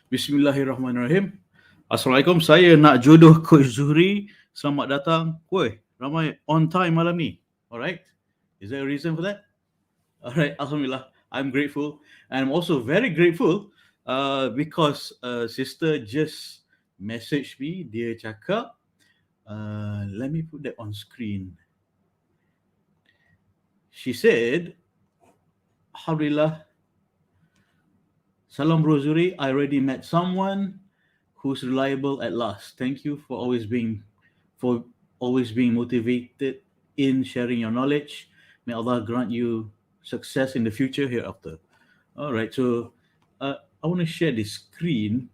Bismillahirrahmanirrahim. Assalamualaikum. Saya nak jodoh Coach Zuhri. Selamat datang. Woi, ramai on time malam ni. Alright. Is there a reason for that? Alright. Alhamdulillah. I'm grateful. And I'm also very grateful because sister just messaged me. Dia cakap, let me put that on screen. She said, Alhamdulillah, Salam Bro Zuhri, I already met someone who's reliable at last. Thank you for always being motivated in sharing your knowledge. May Allah grant you success in the future hereafter. All right, so I want to share this screen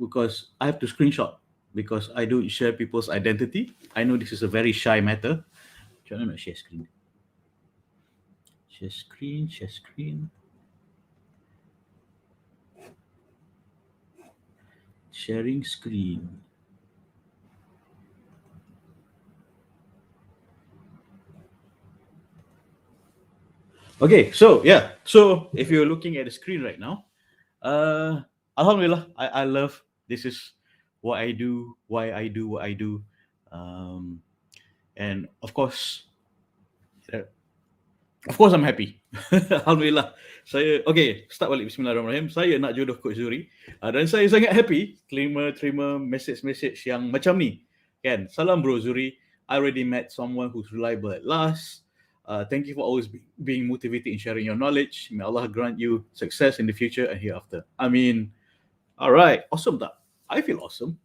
because I have to screenshot because I don't share people's identity. I know this is a very shy matter. Macam mana nak share screen? Share screen. Sharing screen. Okay, so if you're looking at the screen right now, Alhamdulillah, I love this is what I do, why I do what I do, and of course I'm happy. Alhamdulillah. Start balik. Bismillahirrahmanirrahim. Saya nak jodoh Coach Zuhri dan saya sangat happy terima message yang macam ni. Kan? Salam Bro Zuhri. I already met someone who's reliable at last. Thank you for always being motivated in sharing your knowledge. May Allah grant you success in the future and hereafter. I mean, all right, awesome tak? I feel awesome.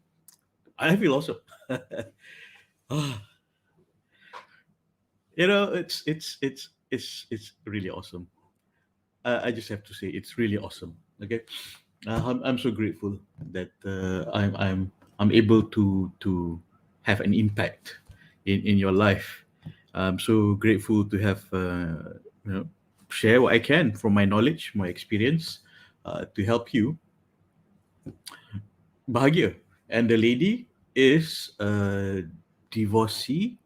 You know, it's really awesome. I just have to say it's really awesome. Okay, I'm so grateful that I'm able to have an impact in your life. I'm so grateful to have share what I can from my knowledge, my experience, to help you bahagia. And the lady is a divorcee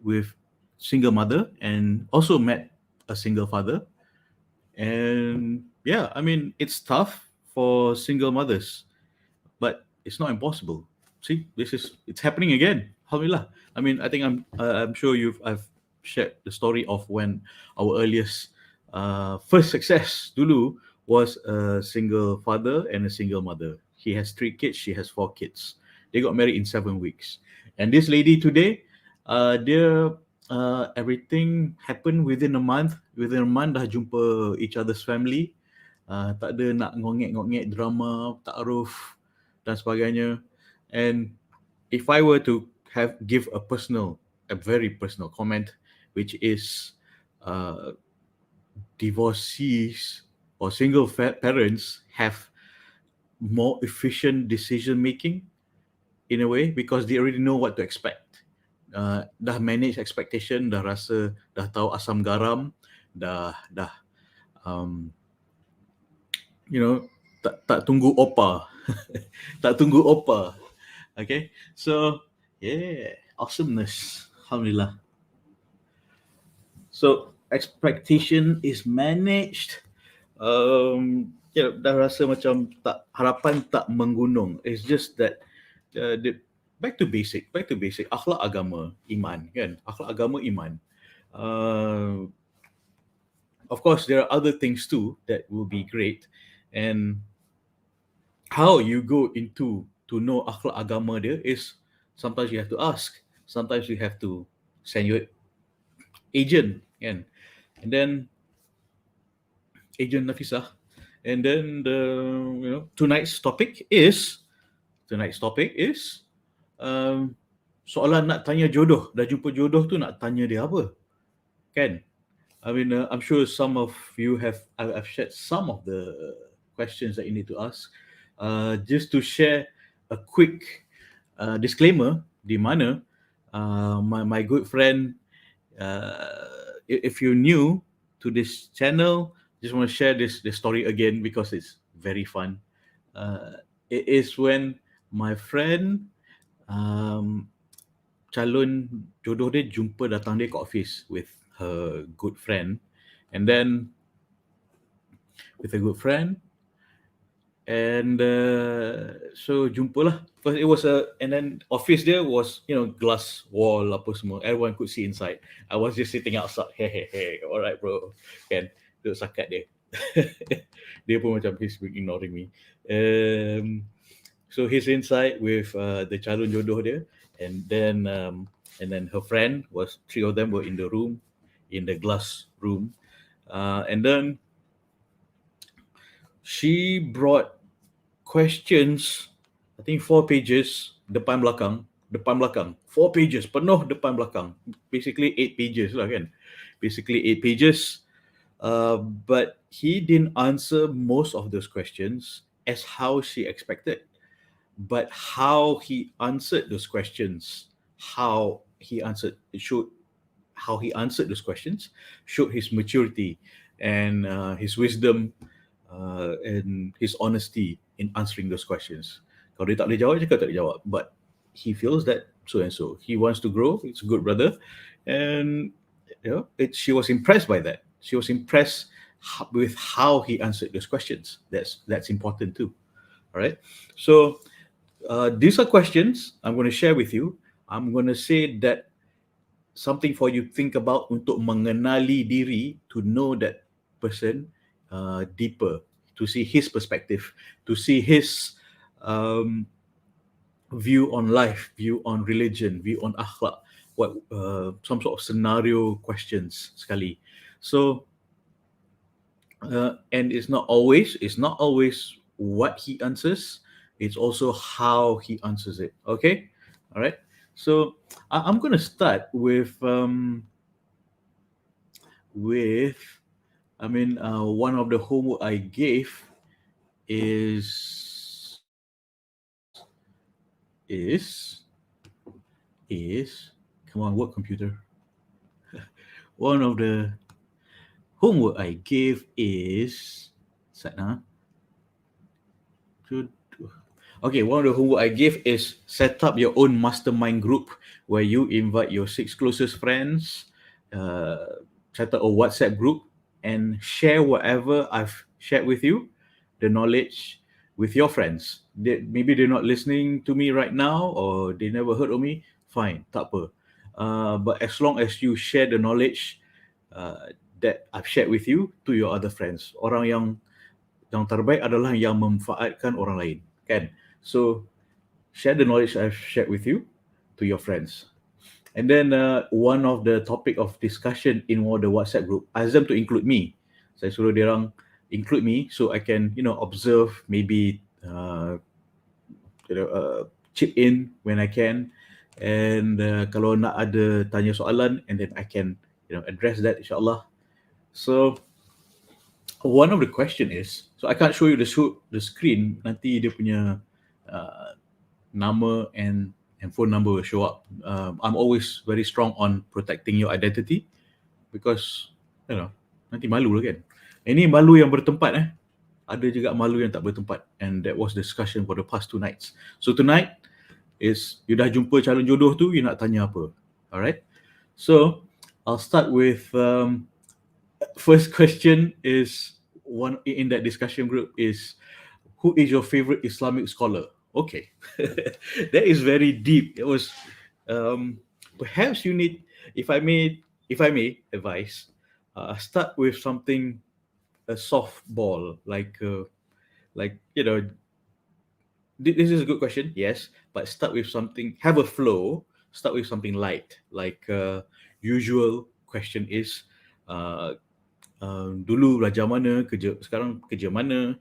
with single mother and also met a single father. And yeah, I mean, it's tough for single mothers, but it's not impossible. See, it's happening again. Alhamdulillah. I mean, I think I'm sure I've shared the story of when our earliest first success dulu was a single father and a single mother. He has 3 kids, she has 4 kids. They got married in 7 weeks. And this lady today, everything happened within a month. Within a month dah jumpa each other's family. Tak ada nak ngongek drama, ta'aruf dan sebagainya. And if I were to give a very personal comment, which is divorcees or single parents have more efficient decision making in a way because they already know what to expect. Dah manage expectation, dah rasa, dah tahu asam garam, dah tak tunggu opa. Tak tunggu opa. Okay, so yeah, awesomeness. Alhamdulillah. So expectation is managed. Dah rasa macam harapan tak menggunung. It's just that back to basic. Akhlak agama, iman, kan? Akhlak agama, iman. Of course, there are other things too that will be great, and how you go into to know akhlak agama dia is sometimes you have to ask, sometimes you have to send your agent, kan? And then agent Nafisah, and then tonight's topic is soalan nak tanya jodoh. Dah jumpa jodoh tu nak tanya dia apa, kan? I mean, I'm sure some of you I've shared some of the questions that you need to ask. Just to share a quick disclaimer, di mana my good friend, if you're new to this channel, just want to share this story again because it's very fun. It is when my friend calon jodoh dia datang dia ke office with her good friend, and then with a good friend, And so jumpa lah. First it was and then office there was, glass wall apa semua. Everyone could see inside. I was just sitting outside. Hey, alright bro. Kan, duduk sakat dia. Dia pun macam he's ignoring me. So he's inside with the calon jodoh dia, and then her friend was, three of them were in the room, in the glass room, and then she brought questions, I think 4 pages, depan belakang, 4 pages, penuh depan belakang, basically 8 pages lah kan, basically 8 pages, but he didn't answer most of those questions as how she expected, but how he answered those questions, how he answered those questions showed his maturity and his wisdom and his honesty in answering those questions. Kalau dia tak boleh jawab, cakap tak boleh jawab. But he feels that so and so. He wants to grow. It's a good brother. And she was impressed by that. She was impressed with how he answered those questions. That's important too. All right. So these are questions I'm going to share with you. I'm going to say that something for you to think about untuk mengenali diri, to know that person deeper, to see his perspective, to see his view on life, view on religion, view on akhlak, what some sort of scenario questions sekali. So and it's not always what he answers, it's also how he answers it. Okay, all right. So I'm going to start with one of the homework I gave is come on, work computer. One of the homework I gave is okay, one of the homework I gave is set up your own mastermind group where you invite your 6 closest friends, set up a WhatsApp group and share whatever I've shared with you, the knowledge, with your friends. Maybe they're not listening to me right now or they never heard of me, fine, tak apa. But as long as you share the knowledge that I've shared with you to your other friends. Orang yang terbaik adalah yang memanfaatkan orang lain, kan? So share the knowledge I've shared with you to your friends. And then one of the topic of discussion in one of the WhatsApp group, azam to include me. Saya suruh dia orang include me so I can observe, maybe chip in when I can, and kalau nak ada tanya soalan, and then I can address that insyaAllah. So one of the question is, so I can't show you the screen, nanti dia punya nama and phone number will show up. I'm always very strong on protecting your identity because nanti malu lah kan. Ini malu yang bertempat ada juga malu yang tak bertempat, and that was discussion for the past 2 nights. So tonight is you dah jumpa calon jodoh tu, you nak tanya apa. Alright, so I'll start with first question is one in that discussion group is, who is your favorite Islamic scholar? Okay, that is very deep. It was perhaps you need, if I may advise, start with something, a softball, like this is a good question, yes, but start with something, have a flow, start with something light, like usual question is dulu belajar mana, sekarang kerja mana,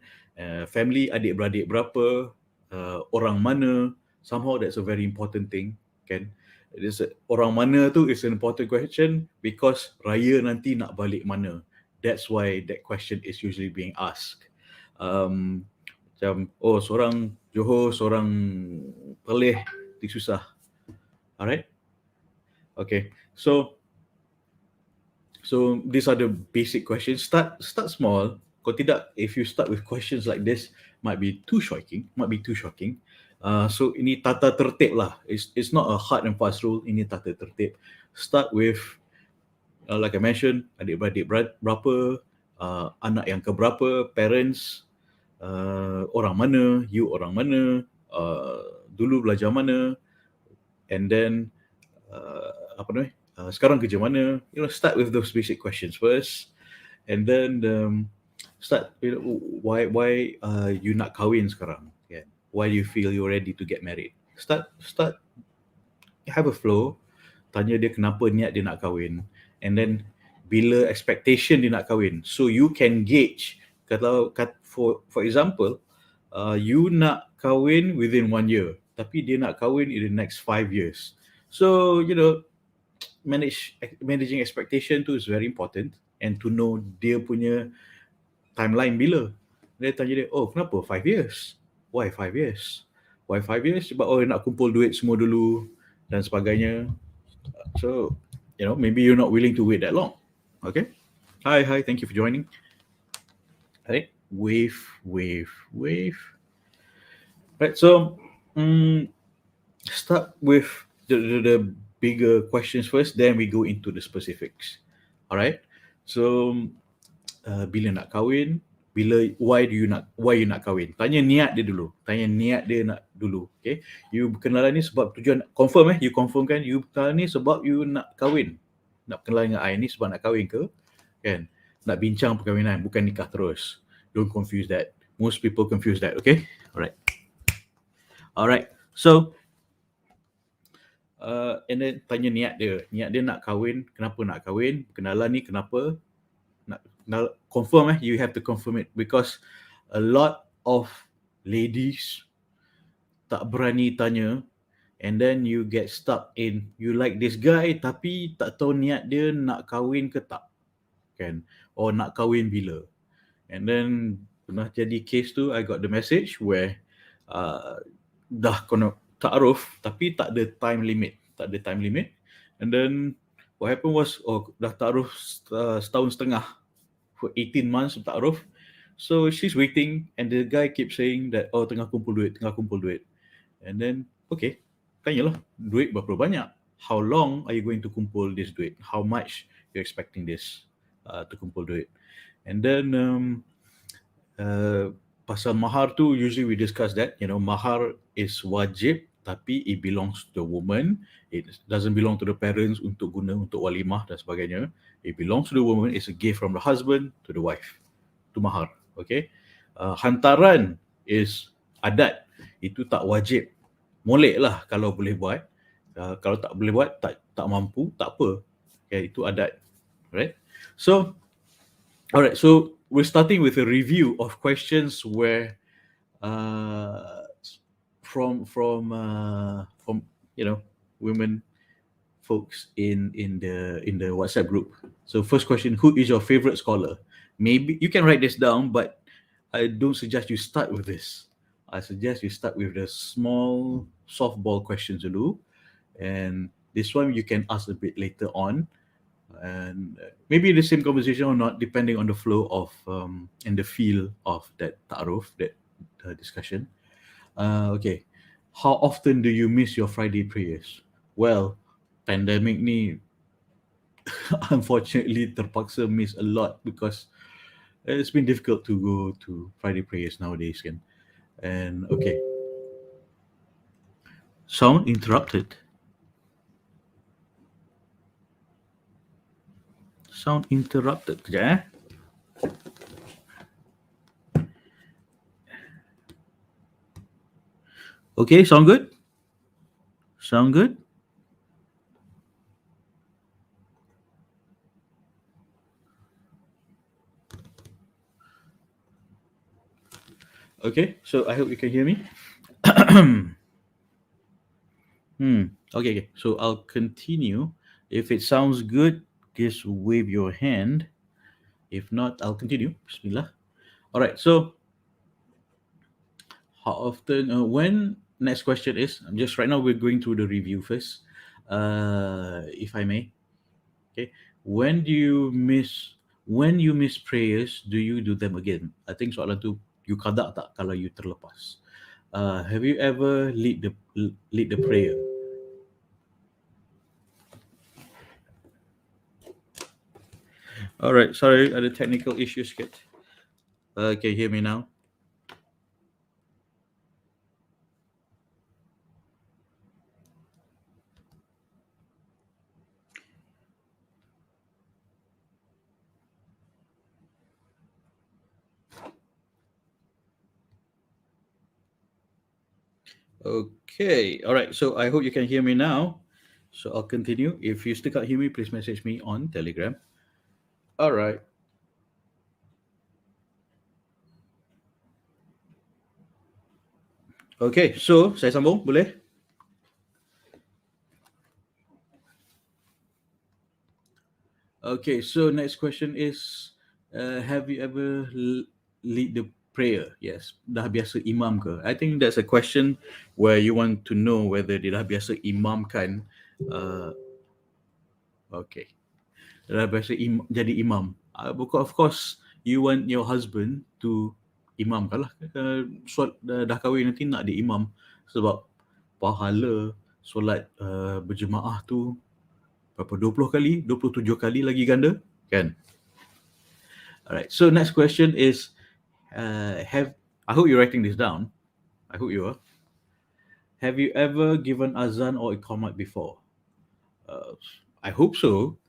family adik-beradik berapa, orang mana. Somehow that's a very important thing, kan? Orang mana tu is an important question because raya nanti nak balik mana. That's why that question is usually being asked. Macam, seorang Johor, seorang Perlis, susah. Alright? Okay, so these are the basic questions. Start small. Kalau tidak, if you start with questions like this, might be too shocking. So ini tata tertib lah. It's not a hard and fast rule. Ini tata tertib. Start with, like I mentioned, adik-beradik berapa, anak yang keberapa, parents, orang mana, you orang mana, dulu belajar mana, and then apa namanya, sekarang kerja mana. Start with those basic questions first, and then start, why you nak kahwin sekarang, kan? Why do you feel you're ready to get married? Start have a flow, tanya dia kenapa niat dia nak kahwin, and then bila expectation dia nak kahwin, so you can gauge. Kalau for example, you nak kahwin within 1 year, tapi dia nak kahwin in the next 5 years. So managing expectation tu is very important, and to know dia punya timeline bila. Dia tanya dia, oh kenapa 5 years? Why 5 years? Why 5 years? Sebab nak kumpul duit semua dulu dan sebagainya. So, maybe you're not willing to wait that long. Okay? Hi, thank you for joining. Right? Wave. Right, so start with the bigger questions first, then we go into the specifics. All right? So, bila nak kahwin, why you nak kahwin? Tanya niat dia dulu. Okay? You berkenalan ni sebab tujuan, confirm you confirm kan? You berkenalan ni sebab you nak kahwin. Nak berkenalan dengan I ni sebab nak kahwin ke? Kan? Nak bincang perkahwinan, bukan nikah terus. Don't confuse that. Most people confuse that, okay? Alright. So, and then tanya niat dia. Niat dia nak kahwin, kenapa nak kahwin? Berkenalan ni kenapa? Nak confirm, you have to confirm it, because a lot of ladies tak berani tanya, and then you get stuck in, you like this guy tapi tak tahu niat dia nak kahwin ke tak, kan? Or nak kahwin bila. And then pernah jadi case tu, I got the message where dah kena ta'aruf tapi tak ada time limit, and then what happened was, dah ta'aruf setahun setengah, for 18 months ta'aruf. So she's waiting, and the guy keeps saying that, tengah kumpul duit. And then, okay, tanyalah, duit berapa banyak? How long are you going to kumpul this duit? How much you're expecting this to kumpul duit? And then pasal mahar tu, usually we discuss that, mahar is wajib, tapi it belongs to the woman. It doesn't belong to the parents untuk guna untuk walimah dan sebagainya. It belongs to the woman. It's a gift from the husband to the wife. To mahar, okay? Hantaran is adat. Itu tak wajib. Molek lah kalau boleh buat. Kalau tak boleh buat, tak mampu, tak apa. Okay, itu adat. Right? So, alright. So, we're starting with a review of questions where from women folks in the WhatsApp group. So first question, who is your favorite scholar? Maybe you can write this down, but I don't suggest you start with this. I suggest you start with the small softball questions dulu, and this one you can ask a bit later on, and maybe the same conversation or not, depending on the flow of and the feel of that ta'aruf, that discussion. Okay, how often do you miss your Friday prayers? Well, pandemic ni unfortunately terpaksa miss a lot, because it's been difficult to go to Friday prayers nowadays, kan? And okay, sound interrupted. Kejap, Okay, sound good? Okay, so I hope you can hear me. Okay, so I'll continue. If it sounds good, just wave your hand. If not, I'll continue. Bismillah. All right, so how often, next question is, just right now we're going through the review first, if I may. Okay, when you miss prayers, do you do them again? I think soalan tu, you qada tak kalau you terlepas? Have you ever lead the prayer? All right, sorry, ada technical issues sikit. Can you hear me now? Okay. All right. So I hope you can hear me now. So I'll continue. If you still can't hear me, please message me on Telegram. All right. Okay. So saya sambung, boleh? Okay. So next question is, have you ever lead the prayer? Yes. Dah biasa imam ke? I think that's a question where you want to know whether dia dah biasa imamkan. Uh, okay. Dah biasa jadi imam. Because of course you want your husband to imamkan lah. Dah kahwin nanti nak dia imam sebab pahala solat berjemaah tu berapa, 20 kali, 27 kali lagi ganda kan. Alright, so next question is, have I hope you're writing this down. I hope you are. Have you ever given azan or iqamat before? Uh, I hope so.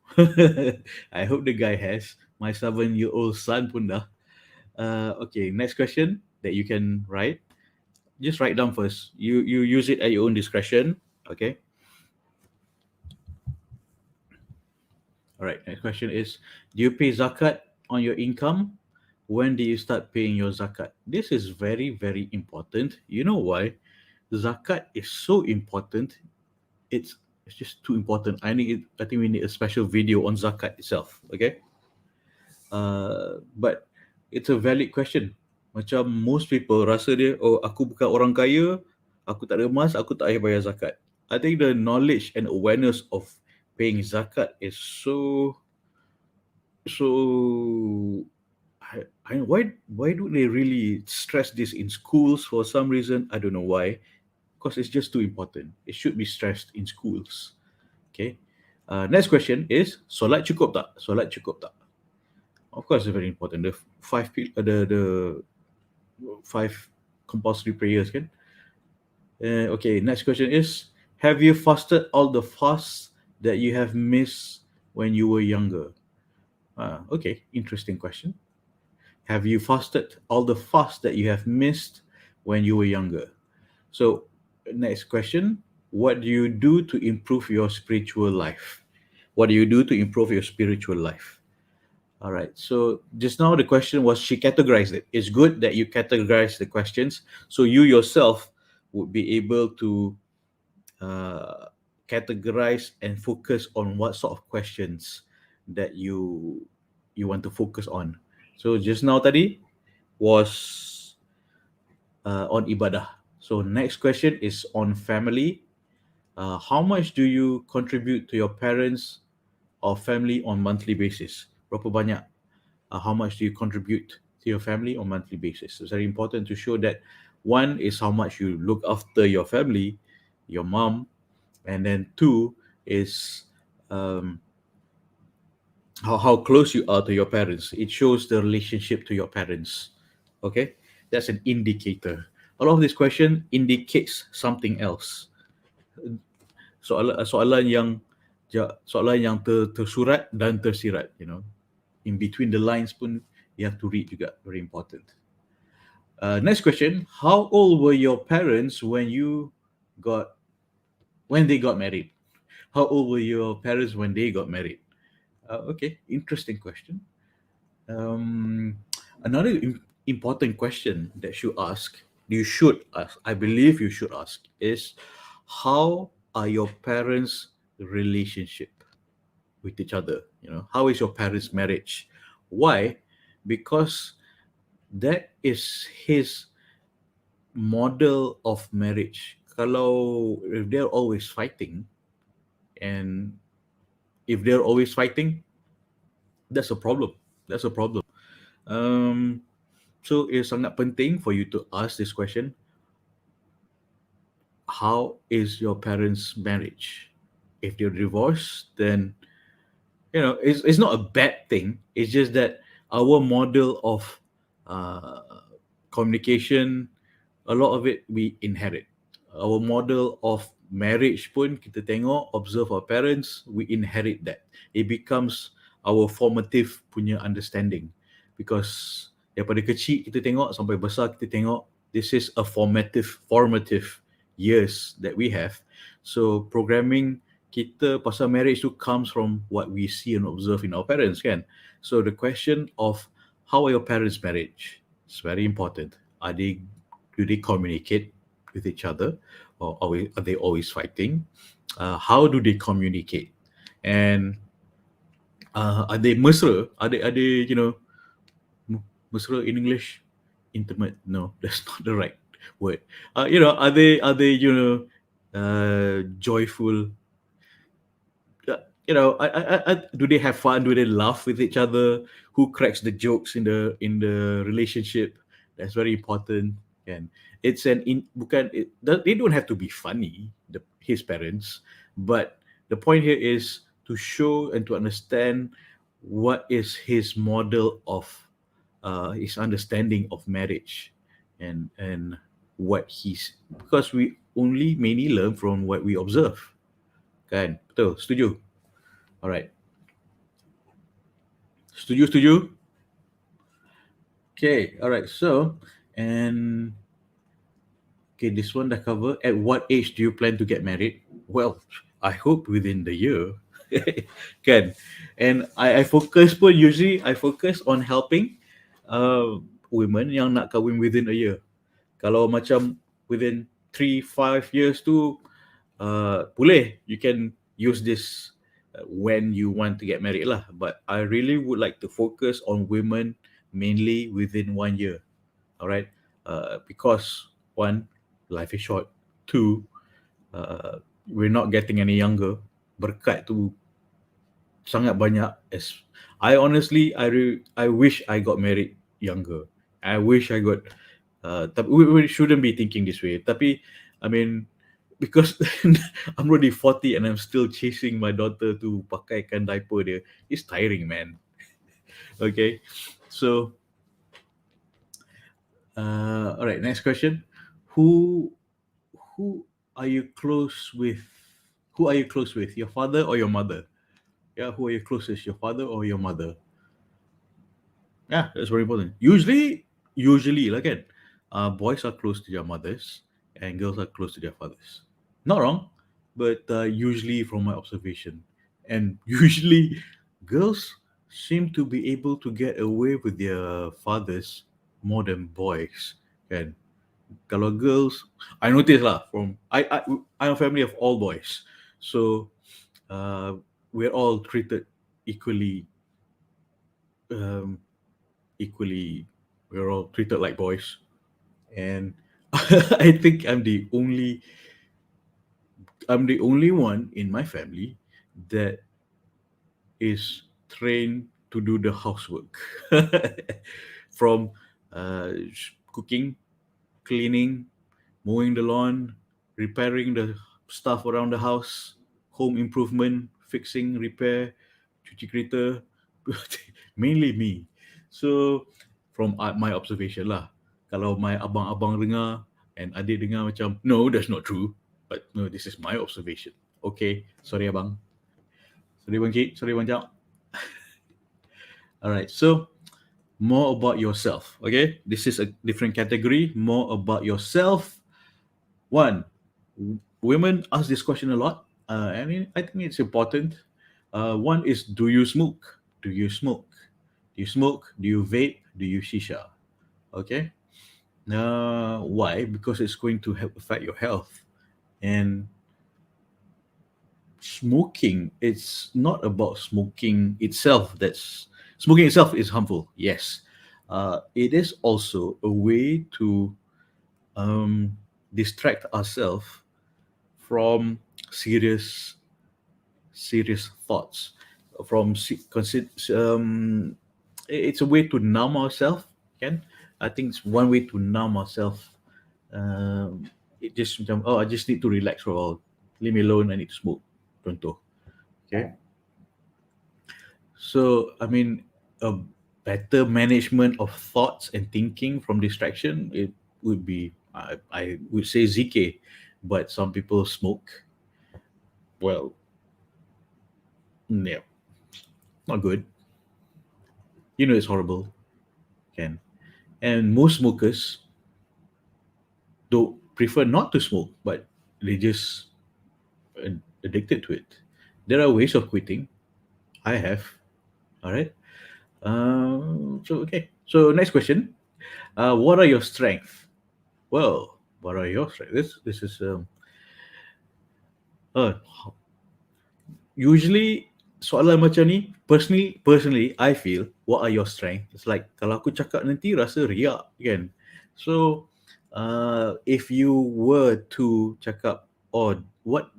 I hope the guy has. My 7-year-old son pun dah. Okay, next question that you can write. Just write down first. You use it at your own discretion. Okay. All right. Next question is: do you pay zakat on your income? When do you start paying your zakat? This is very very important. You know why? Zakat is so important. It's just too important. I think we need a special video on zakat itself. Okay. But it's a valid question. Macam most people rasa dia, oh aku bukan orang kaya, aku tak ada emas, aku tak payah bayar zakat. I think the knowledge and awareness of paying zakat is so why do they really stress this in schools for some reason? I don't know why. Because it's just too important. It should be stressed in schools. Okay. Next question is, solat cukup tak? Solat cukup tak? Of course, it's very important. The five compulsory prayers kan. Okay, next question is, have you fasted all the fasts that you have missed when you were younger? Okay, interesting question. Have you fasted all the fasts that you have missed when you were younger? So, next question, what do you do to improve your spiritual life? What do you do to improve your spiritual life? All right. So just now the question was, she categorized it. It's good that you categorize the questions so you yourself would be able to uh, categorize and focus on what sort of questions that you want to focus on. So just now tadi was on ibadah. So next question is on family. How much do you contribute to your parents or family on monthly basis? Berapa banyak? How much do you contribute to your family on monthly basis? It's very important to show that one is how much you look after your family, your mom, and then two is um, how close you are to your parents. It shows the relationship to your parents. Okay, that's an indicator. A lot of this question indicates something else. Soalan yang tersurat dan tersirat. In between the lines pun you have to read juga. Very important. Next question: how old were your parents when they got married? How old were your parents when they got married? Okay, interesting question. Um, Another important question that you should ask, I believe you should ask, is how are your parents' relationship with each other? How is your parents' marriage? Why? Because that is his model of marriage. Kalau if they're always fighting, and if they're always fighting, that's a problem. That's a problem. Um, so it's sangat penting for you to ask this question: how is your parents' marriage? If they're divorced, then it's not a bad thing. It's just that our model of uh, communication, a lot of it we inherit. Our model of marriage pun kita tengok, observe our parents, we inherit that. It becomes our formative punya understanding, because daripada kecil kita tengok sampai besar kita tengok, this is a formative years that we have. So programming kita pasal marriage tu comes from what we see and observe in our parents, kan? So the question of how are your parents' marriage is very important. Do they communicate with each other, or are they always fighting? How do they communicate? And are they mesra? Are they mesra in English? Intimate? No, that's not the right word. Are they joyful? Do they have fun? Do they laugh with each other? Who cracks the jokes in the relationship? That's very important. And it's an in bukan it, they don't have to be funny, his parents, but the point here is to show and to understand what is his model of his understanding of marriage, and what he's, because we only mainly learn from what we observe, kan? Betul, setuju? All right. Setuju? Okay, all right. So, and okay, this one dah cover. At what age do you plan to get married? Well, I hope within the year. Kan? And I focus pun, usually I focus on helping women yang nak kahwin within a year. Kalau macam within 3-5 years tu, boleh, you can use this when you want to get married lah. But I really would like to focus on women mainly within 1 year. All right, because one, life is short. Two, we're not getting any younger. Berkat tu sangat banyak. As I honestly, I wish I got married younger. I wish I got. Tapi we shouldn't be thinking this way. Tapi I mean, because I'm already 40 and I'm still chasing my daughter to pakaikan diaper dia. It's tiring, man. Okay, so all right. Next question. Who who are you close with? Who are you close with? Your father or your mother? Yeah, who are you closest? Your father or your mother? Yeah, that's very important. Usually, like it, boys are close to their mothers and girls are close to their fathers. Not wrong, but usually from my observation, and usually girls seem to be able to get away with their fathers more than boys. And kalau girls, I noticed lah, from I'm a family of all boys, so we're all treated equally. Um, equally, we're all treated like boys, and I think I'm the only one in my family that is trained to do the housework, from cooking, cleaning, mowing the lawn, repairing the stuff around the house, home improvement, fixing, repair, cuci kereta, mainly me. So from my observation lah, kalau my abang-abang dengar and adik dengar macam, no, that's not true. But no, this is my observation. Okay, sorry abang. Sorry bang Cik, sorry bang Cak. All right, so more about yourself. Okay, this is a different category. More about yourself. One, women ask this question a lot. I think it's important. One is, do you smoke? Do you smoke? Do you smoke? Do you vape? Do you shisha? Okay. Why? Because it's going to affect your health. And smoking, it's not about smoking itself. That's Smoking itself is harmful. Yes. It is also a way to distract ourselves from serious serious thoughts, from it's a way to numb ourselves, can. I think it's one way to numb ourselves. It just macam, oh, I just need to relax for a while, leave me alone, I need to smoke, contoh. Okay, so I mean, a better management of thoughts and thinking from distraction, it would be, I would say ZK, but some people smoke. Well, yeah, not good. It's horrible, can. And most smokers don't prefer not to smoke, but they just addicted to it. There are ways of quitting. I have. All right. So okay. So next question. What are your strengths? Well, what are your strengths? This is uh, usually soalan macam ni. Personally, I feel what are your strengths? It's like kalau aku cakap nanti rasa riak kan. So if you were to cakap, or what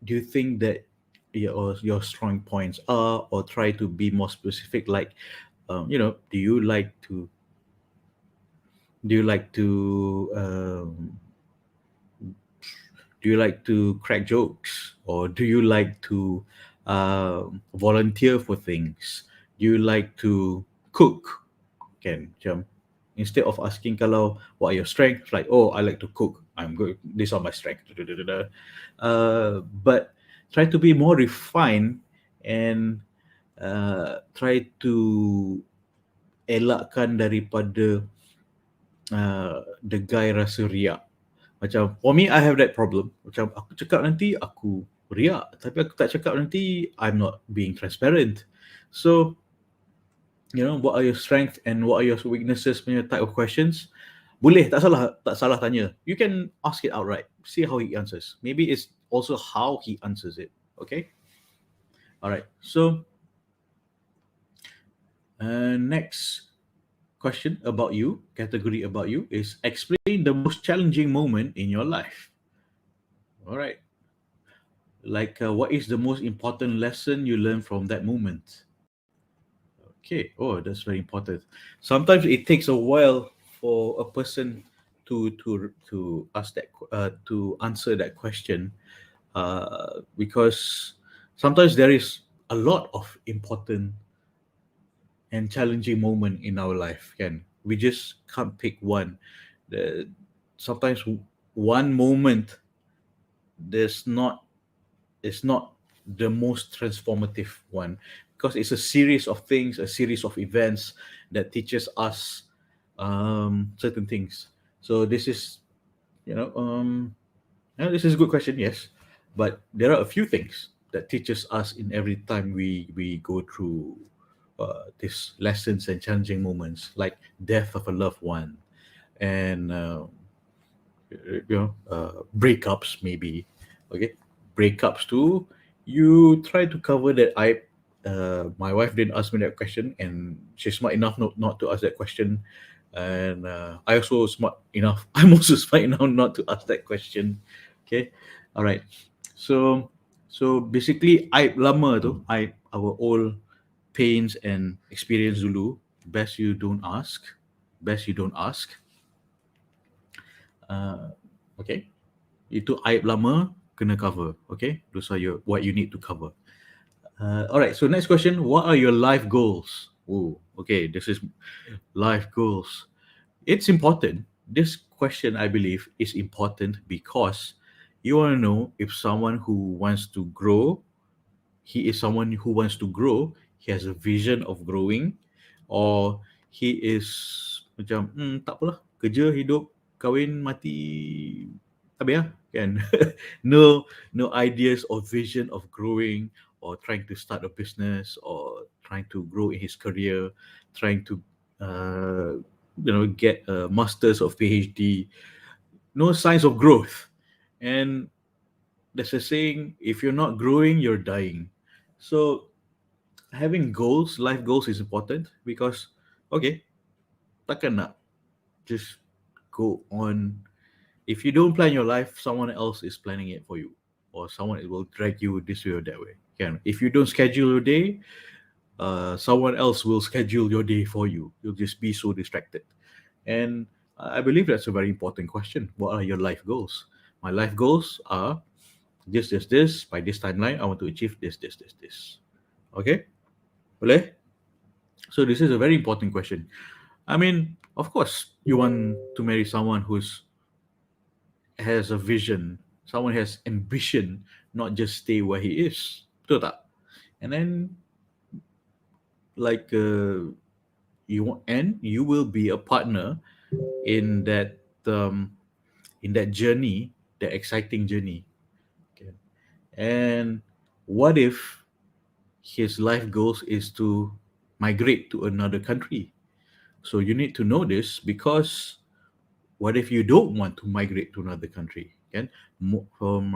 do you think that your strong points are, or try to be more specific, like do you like to do you like to do you like to crack jokes, or do you like to volunteer for things? Do you like to cook? Can macam, instead of asking kalau what are your strengths, like, oh, I like to cook, I'm good, these are my strengths. But try to be more refined, and try to elakkan daripada the guy rasa riak. Macam for me, I have that problem. Macam aku cakap nanti aku riak, tapi aku tak cakap nanti I'm not being transparent. So, what are your strengths and what are your weaknesses punya type of questions. Boleh, tak salah tanya. You can ask it outright. See how he answers. Maybe it's also how he answers it. Okay? All right. So, next question about you, category about you, is explain the most challenging moment in your life. All right. Like, what is the most important lesson you learned from that moment? Okay. Oh, that's very important. Sometimes it takes a while for a person to ask to answer that question, because sometimes there is a lot of important and challenging moment in our life. Can we just can't pick one? The, Sometimes one moment, there's not it's not the most transformative one, because it's a series of things, a series of events that teaches us certain things. So this is, this is a good question, yes, but there are a few things that teaches us in every time we go through these lessons and challenging moments, like death of a loved one, and breakups maybe. Okay, breakups too. You try to cover that. My wife didn't ask me that question, and she's smart enough not to ask that question, and I also smart enough. I'm also smart enough not to ask that question. Okay, all right. So basically, our old pains and experience dulu. Best you don't ask. Best you don't ask. Uh, okay. Itu aib lama, kena cover. Okay, those are what you need to cover. All right. So next question: what are your life goals? Oh, okay. This is life goals. It's important. This question, I believe, is important because you want to know if someone who wants to grow, he is someone who wants to grow. He has a vision of growing, or he is macam tak apalah, kerja, hidup, kahwin, mati, habis lah kan. No ideas or vision of growing, or trying to start a business, or trying to grow in his career, trying to get a masters or PhD. No signs of growth. And there's a saying, if you're not growing, you're dying. So having goals, life goals, is important because, okay, takkan nak just go on. If you don't plan your life, someone else is planning it for you, or someone will drag you this way or that way. Can If you don't schedule your day, someone else will schedule your day for you. You'll just be so distracted. And I believe that's a very important question. What are your life goals? My life goals are this. By this timeline, I want to achieve this. Okay? Boleh? So this is a very important question. I mean, of course, you want to marry someone who's has a vision, someone has ambition, not just stay where he is. Betul tak? And then, like, you will be a partner in that journey, the exciting journey. Okay. And what if his life goals is to migrate to another country? So you need to know this, because what if you don't want to migrate to another country? Okay? From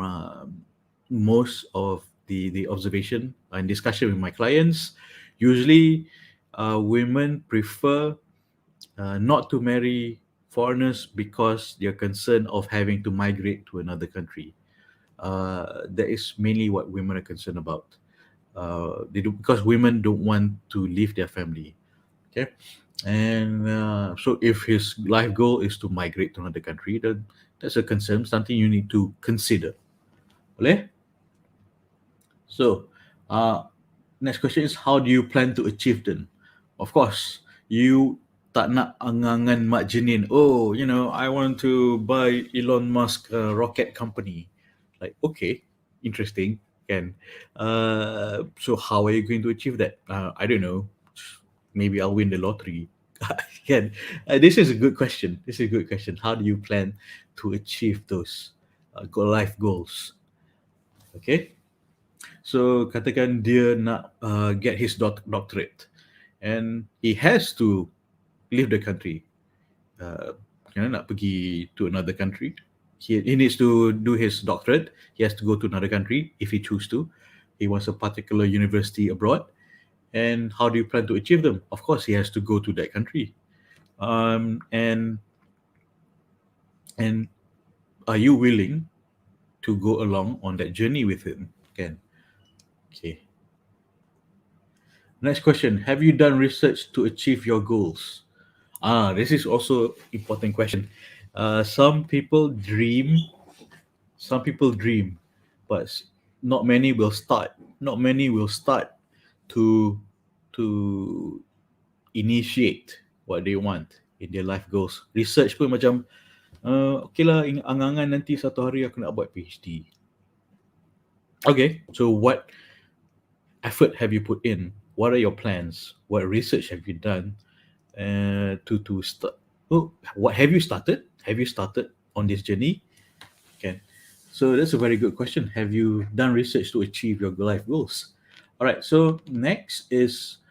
most of the observation and discussion with my clients, usually women prefer not to marry foreigners because they're concerned of having to migrate to another country. That is mainly what women are concerned about. They do, because women don't want to leave their family. Okay, and so if his life goal is to migrate to another country, then that's a concern, something you need to consider. Boleh? So, uh, next question is, how do you plan to achieve them? Of course, you tak nak angangan mak jenin. Oh, I want to buy Elon Musk rocket company. Like, okay, interesting. Can. So how are you going to achieve that? I don't know. Maybe I'll win the lottery. Can. This is a good question. This is a good question. How do you plan to achieve those life goals? Okay. So katakan dia nak get his doctorate, and he has to leave the country. Nak pergi to another country. He needs to do his doctorate. He has to go to another country if he choose to. He wants a particular university abroad. And how do you plan to achieve them? Of course, he has to go to that country. And are you willing to go along on that journey with him? Okay. Next question. Have you done research to achieve your goals? This is also important question. Some people dream, but not many will start. Not many will start to to initiate what they want in their life goals. Research pun macam, okay lah, angan-angan nanti satu hari aku nak buat PhD. Okay, so what effort have you put in? What are your plans? What research have you done to start? Oh, what have you started? Have you started on this journey? Okay, so that's a very good question. Have you done research to achieve your life goals? All right. So next is,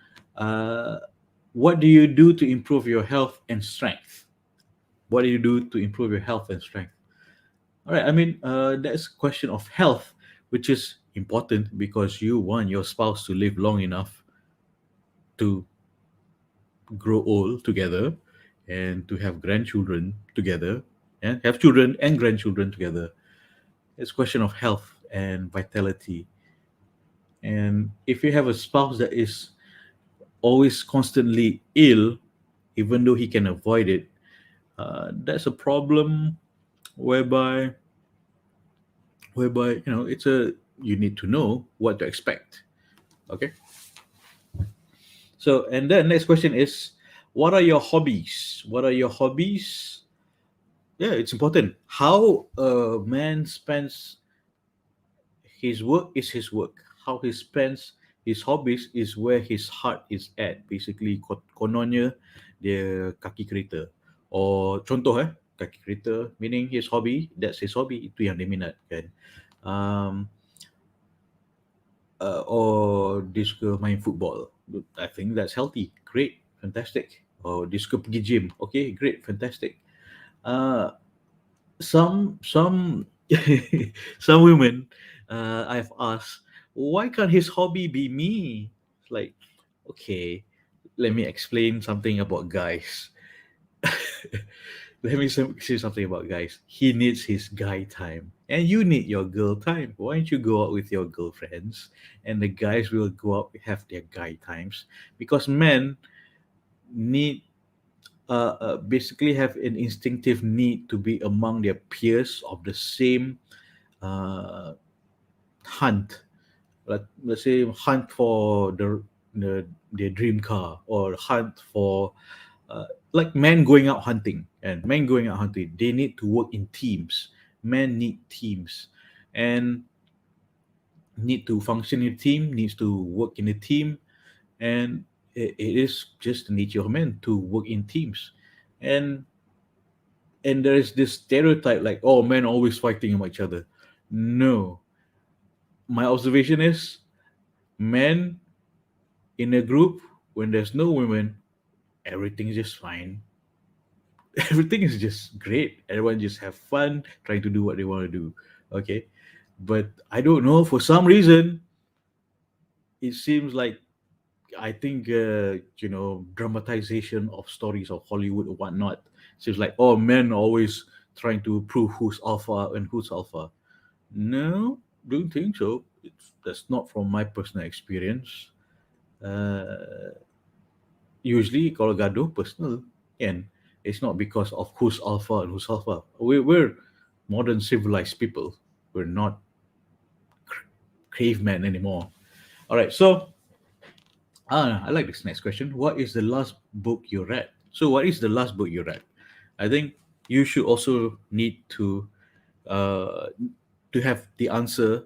what do you do to improve your health and strength? What do you do to improve your health and strength? All right. I mean, that's a question of health, which is important because you want your spouse to live long enough to grow old together and to have grandchildren together, and have children and grandchildren together. It's a question of health and vitality. And if you have a spouse that is always constantly ill, even though he can avoid it, that's a problem whereby it's a you need to know what to expect. Okay. So, and then next question is, what are your hobbies? What are your hobbies? Yeah, it's important. How a man spends his work is his work. How he spends his hobbies is where his heart is at. Basically, kononnya dia kaki kereta. Or contoh kaki kereta, meaning his hobby, that's his hobby, itu yang dia minat kan. Or dia suka main football. I think that's healthy. Great, fantastic. Or dia suka pergi gym. Okay, great, fantastic. Some some women, I've asked, why can't his hobby be me? It's like, okay, let me explain something about guys. Let me say something about guys. He needs his guy time, and you need your girl time. Why don't you go out with your girlfriends, and the guys will go out have their guy times? Because men need basically have an instinctive need to be among their peers of the same uh, hunt. Like, let's say, hunt for their dream car, or hunt for like men going out hunting. And men going out hunting, they need to work in teams. Men need teams, and need to function in a team, needs to work in a team, and it is just the nature of men to work in teams. And And there is this stereotype like, oh, men always fighting with each other. No, my observation is men in a group when there's no women, everything is just fine. Everything is just great. Everyone just have fun trying to do what they want to do. Okay, but I don't know, for some reason it seems like, I think dramatization of stories of Hollywood or whatnot seems like, oh, men always trying to prove who's alpha and who's alpha. No, don't think so. That's not from my personal experience. uh, Usually kalau gaduh personal, and it's not because of who's alpha and who's alpha. We're modern civilized people. We're not cavemen anymore. All right, so I like this next question. What is the last book you read? So what is the last book you read? I think you should also need uh, to have the answer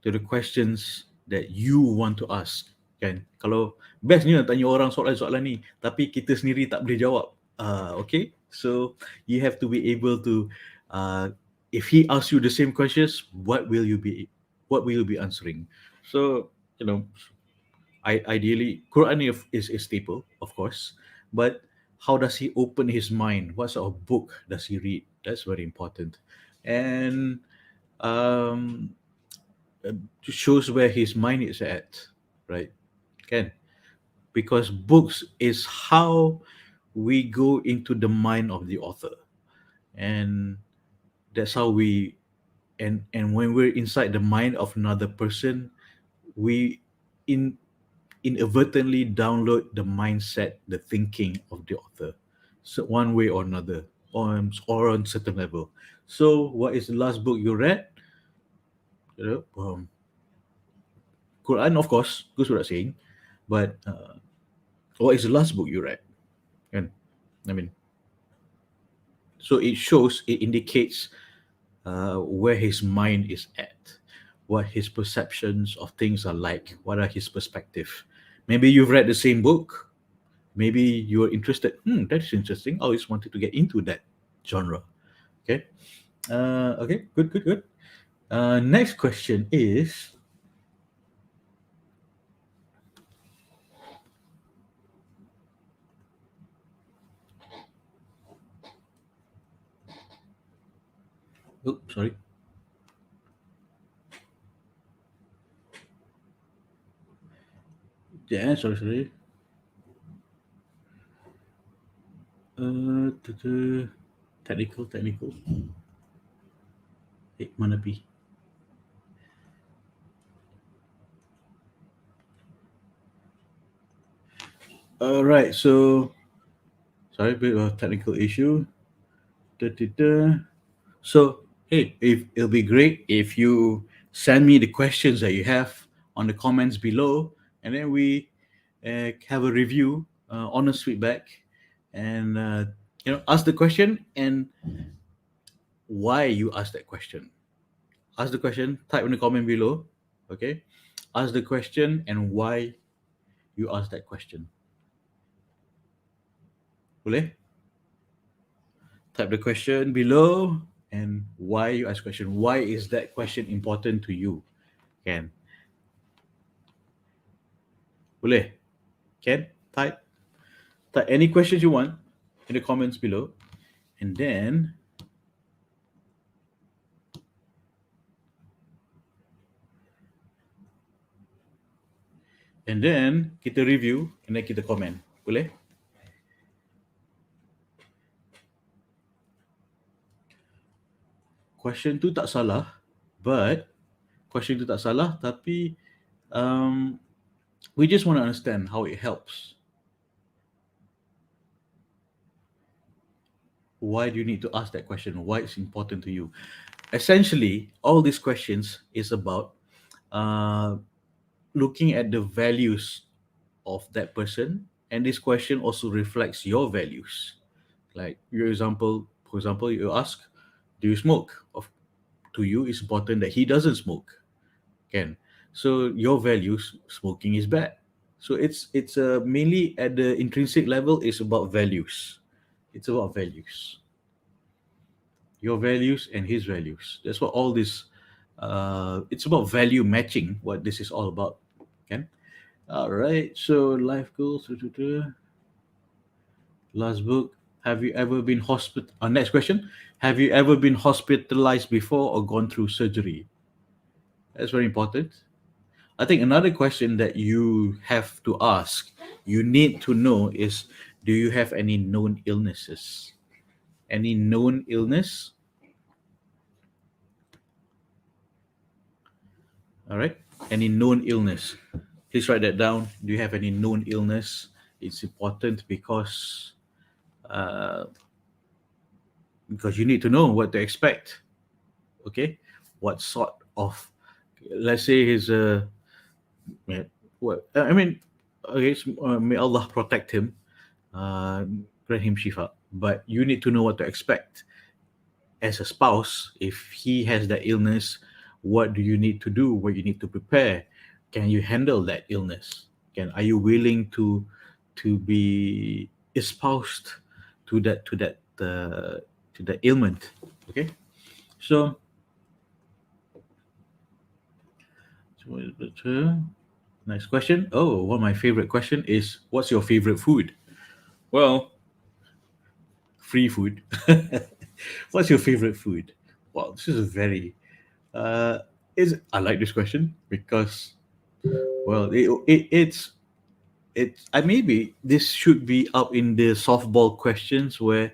to the questions that you want to ask, kan? Kalau bestnya tanya orang soalan-soalan ni tapi kita sendiri tak boleh jawab, okay, so you have to be able to, uh, if he asks you the same questions, what will you be answering? So, ideally Quran is staple, of course, but how does he open his mind? What sort of book does he read? That's very important. And um shows where his mind is at, right? Can, because books is how we go into the mind of the author, and that's how we, and when we're inside the mind of another person, we in inadvertently download the mindset, the thinking of the author, so one way or another, or on certain level. So what is the last book you read? Quran, of course, goes without saying, but what is the last book you read? And I mean, so it shows, it indicates where his mind is at, what his perceptions of things are like, what are his perspective. Maybe you've read the same book, maybe you're interested. That's interesting. I always wanted to get into that genre. Okay. Okay. Good. Good. Good. Next question is. Oh, sorry. Yeah. Sorry. Sorry. Technical. Technical. Mana pi? All right. So sorry, bit of a technical issue. Da, da, da. So, hey, if it'll be great if you send me the questions that you have on the comments below, and then we have a review, honest feedback, and ask the question and why you ask that question. Ask the question, type in the comment below. Okay, ask the question and why you ask that question. Boleh? Type the question below and why you ask question. Why is that question important to you? Can. Boleh? Can? Type any questions you want in the comments below. And then kita review and then kita comment. Boleh? Question tu tak salah, but question tu tak salah, tapi we just want to understand how it helps. Why do you need to ask that question? Why it's important to you? Essentially, all these questions is about uh, looking at the values of that person, and this question also reflects your values. Like for example, you ask, "Do you smoke?" To you, it's important that he doesn't smoke. Can, so your values, smoking is bad. So it's mainly at the intrinsic level. It's about values. It's about values. your values and his values. That's what all this. It's about value matching. What this is all about. Okay. All right. So life goals. Last book. Have you ever been hospital? Next question. Have you ever been hospitalized before or gone through surgery? That's very important. I think another question that you have to ask, you need to know is, do you have any known illnesses? Any known illness? All right. Any known illness? Please write that down. Do you have any known illness? It's important uh, because you need to know what to expect. Okay, what sort of, let's say he's a, yeah, what I mean, okay, may Allah protect him, grant him shifa. But you need to know what to expect as a spouse. If he has that illness, what do you need to do? What you need to prepare? Can you handle that illness? Are you willing to be espoused to that ailment? Okay, so. Next question. Oh, one of my favorite question is, what's your favorite food? Well, free food. What's your favorite food? Well, this is a very is I like this question because, well, it's I maybe this should be up in the softball questions where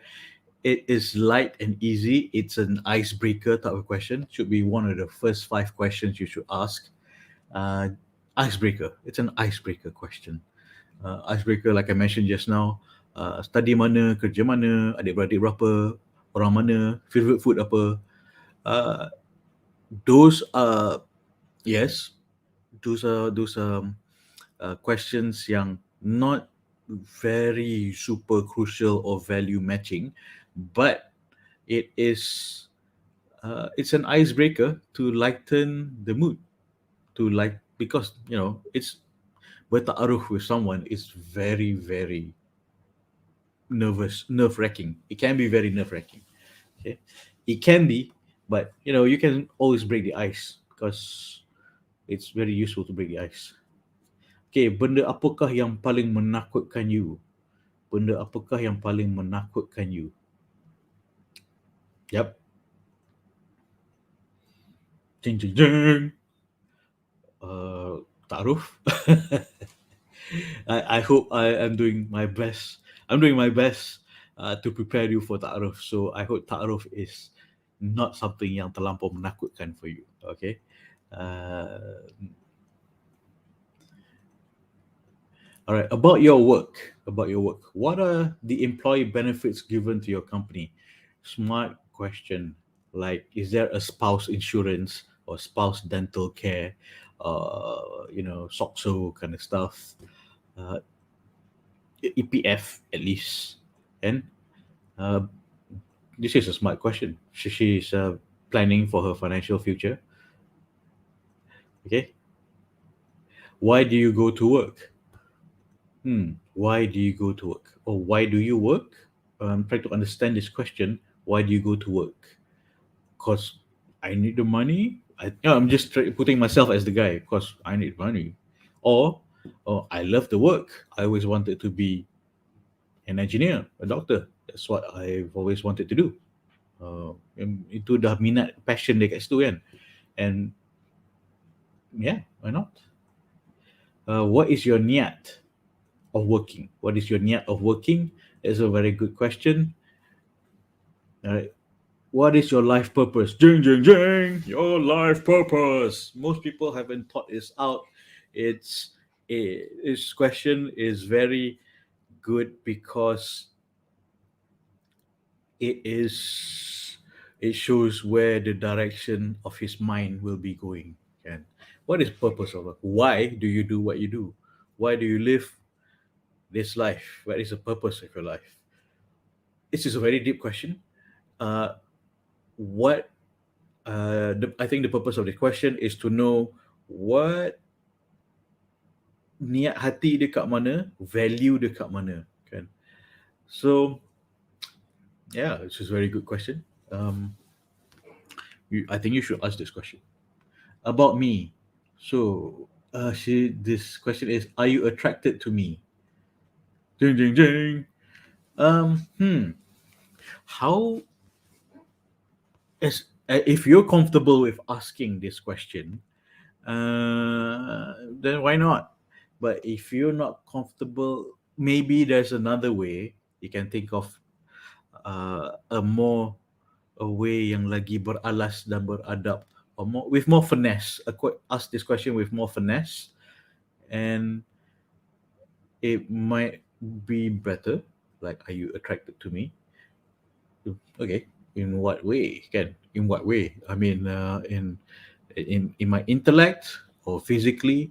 it is light and easy. It's an icebreaker type of question. Should be one of the first five questions you should ask. uh, Icebreaker. It's an icebreaker question. Icebreaker, like I mentioned just now. Study mana, kerja mana, adik-beradik berapa, orang mana, favorite food apa. Uh, those are, yes, those are questions yang not very super crucial or value matching, but it's an icebreaker to lighten the mood, to like, because it's bertaruh with someone is very, very nerve wracking. It can be very nerve wracking. Okay, it can be, but you can always break the ice because it's very useful to break the ice. Okay, benda apakah yang paling menakutkan you? Benda apakah yang paling menakutkan you? Yep. Jing jing jing. Taruh. I hope I am doing my best. I'm doing my best to prepare you for ta'aruf. So I hope ta'aruf is not something yang terlampau menakutkan for you. Okay. Uh, all right. About your work. What are the employee benefits given to your company? Smart question. Like, is there a spouse insurance or spouse dental care? SOXO kind of stuff. Uh, EPF at least. And uh, this is a smart question. She's planning for her financial future. Okay. Why do you go to work? Why do you go to work? Or why do you work? I'm trying to understand this question. Why do you go to work? Because I need the money. I'm just putting myself as the guy because I need money. Or, I love the work. I always wanted to be an engineer, a doctor. That's what I've always wanted to do. Itu dah minat, passion dia kat situ kan. And yeah, why not? What is your niat of working? What is your niat of working? It's a very good question. All right. What is your life purpose? Jing, jing, jing. Your life purpose. Most people haven't thought this out. This question is very good because it shows where the direction of his mind will be going. And what is purpose of it? Why do you do what you do? Why do you live this life? What is the purpose of your life? This is a very deep question. What I think the purpose of the question is to know what niat hati dia kat mana, value dia kat mana, kan? So yeah, this is a very good question. I think you should ask this question about me. So, this question is: Are you attracted to me? Ding ding ding. Um, hmm. How if you're comfortable with asking this question, then why not? But if you're not comfortable, maybe there's another way you can think of, a way yang lagi beralas dan beradab, or more with more finesse. Ask this question with more finesse, and it might be better. Like, are you attracted to me? Okay, in what way? Can in what way? I mean, in my intellect or physically,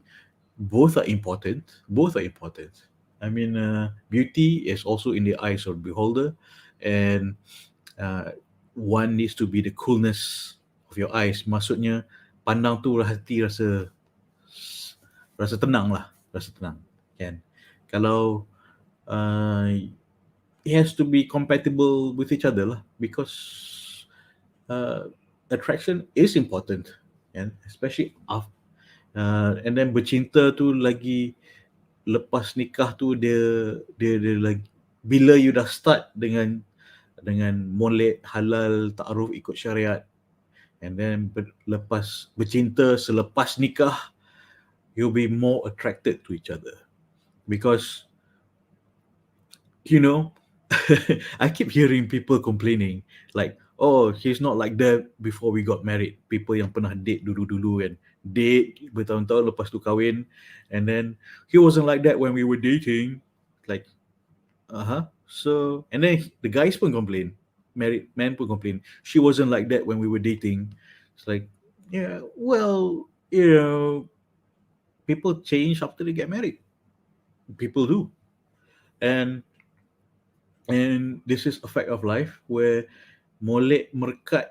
both are important. Both are important. I mean, beauty is also in the eyes of the beholder, and uh, one needs to be the coolness of your eyes. Maksudnya, pandang tu hati rasa tenang lah, rasa tenang. Kan? Kalau it has to be compatible with each other lah, because uh, attraction is important, and especially after, and then bercinta tu lagi, lepas nikah tu dia lagi, bila you dah start dengan molek halal taaruf ikut syariat, and then lepas bercinta selepas nikah, you'll be more attracted to each other, because you know, I keep hearing people complaining like, oh, he's not like that before we got married. People yang pernah date dulu-dulu kan, date bertahun-tahun lepas tu kahwin, and then he wasn't like that when we were dating. Like, so, and then the guys pun complain, married men pun complain, she wasn't like that when we were dating. It's like, yeah, well, people change after they get married. People do, and this is a fact of life where molek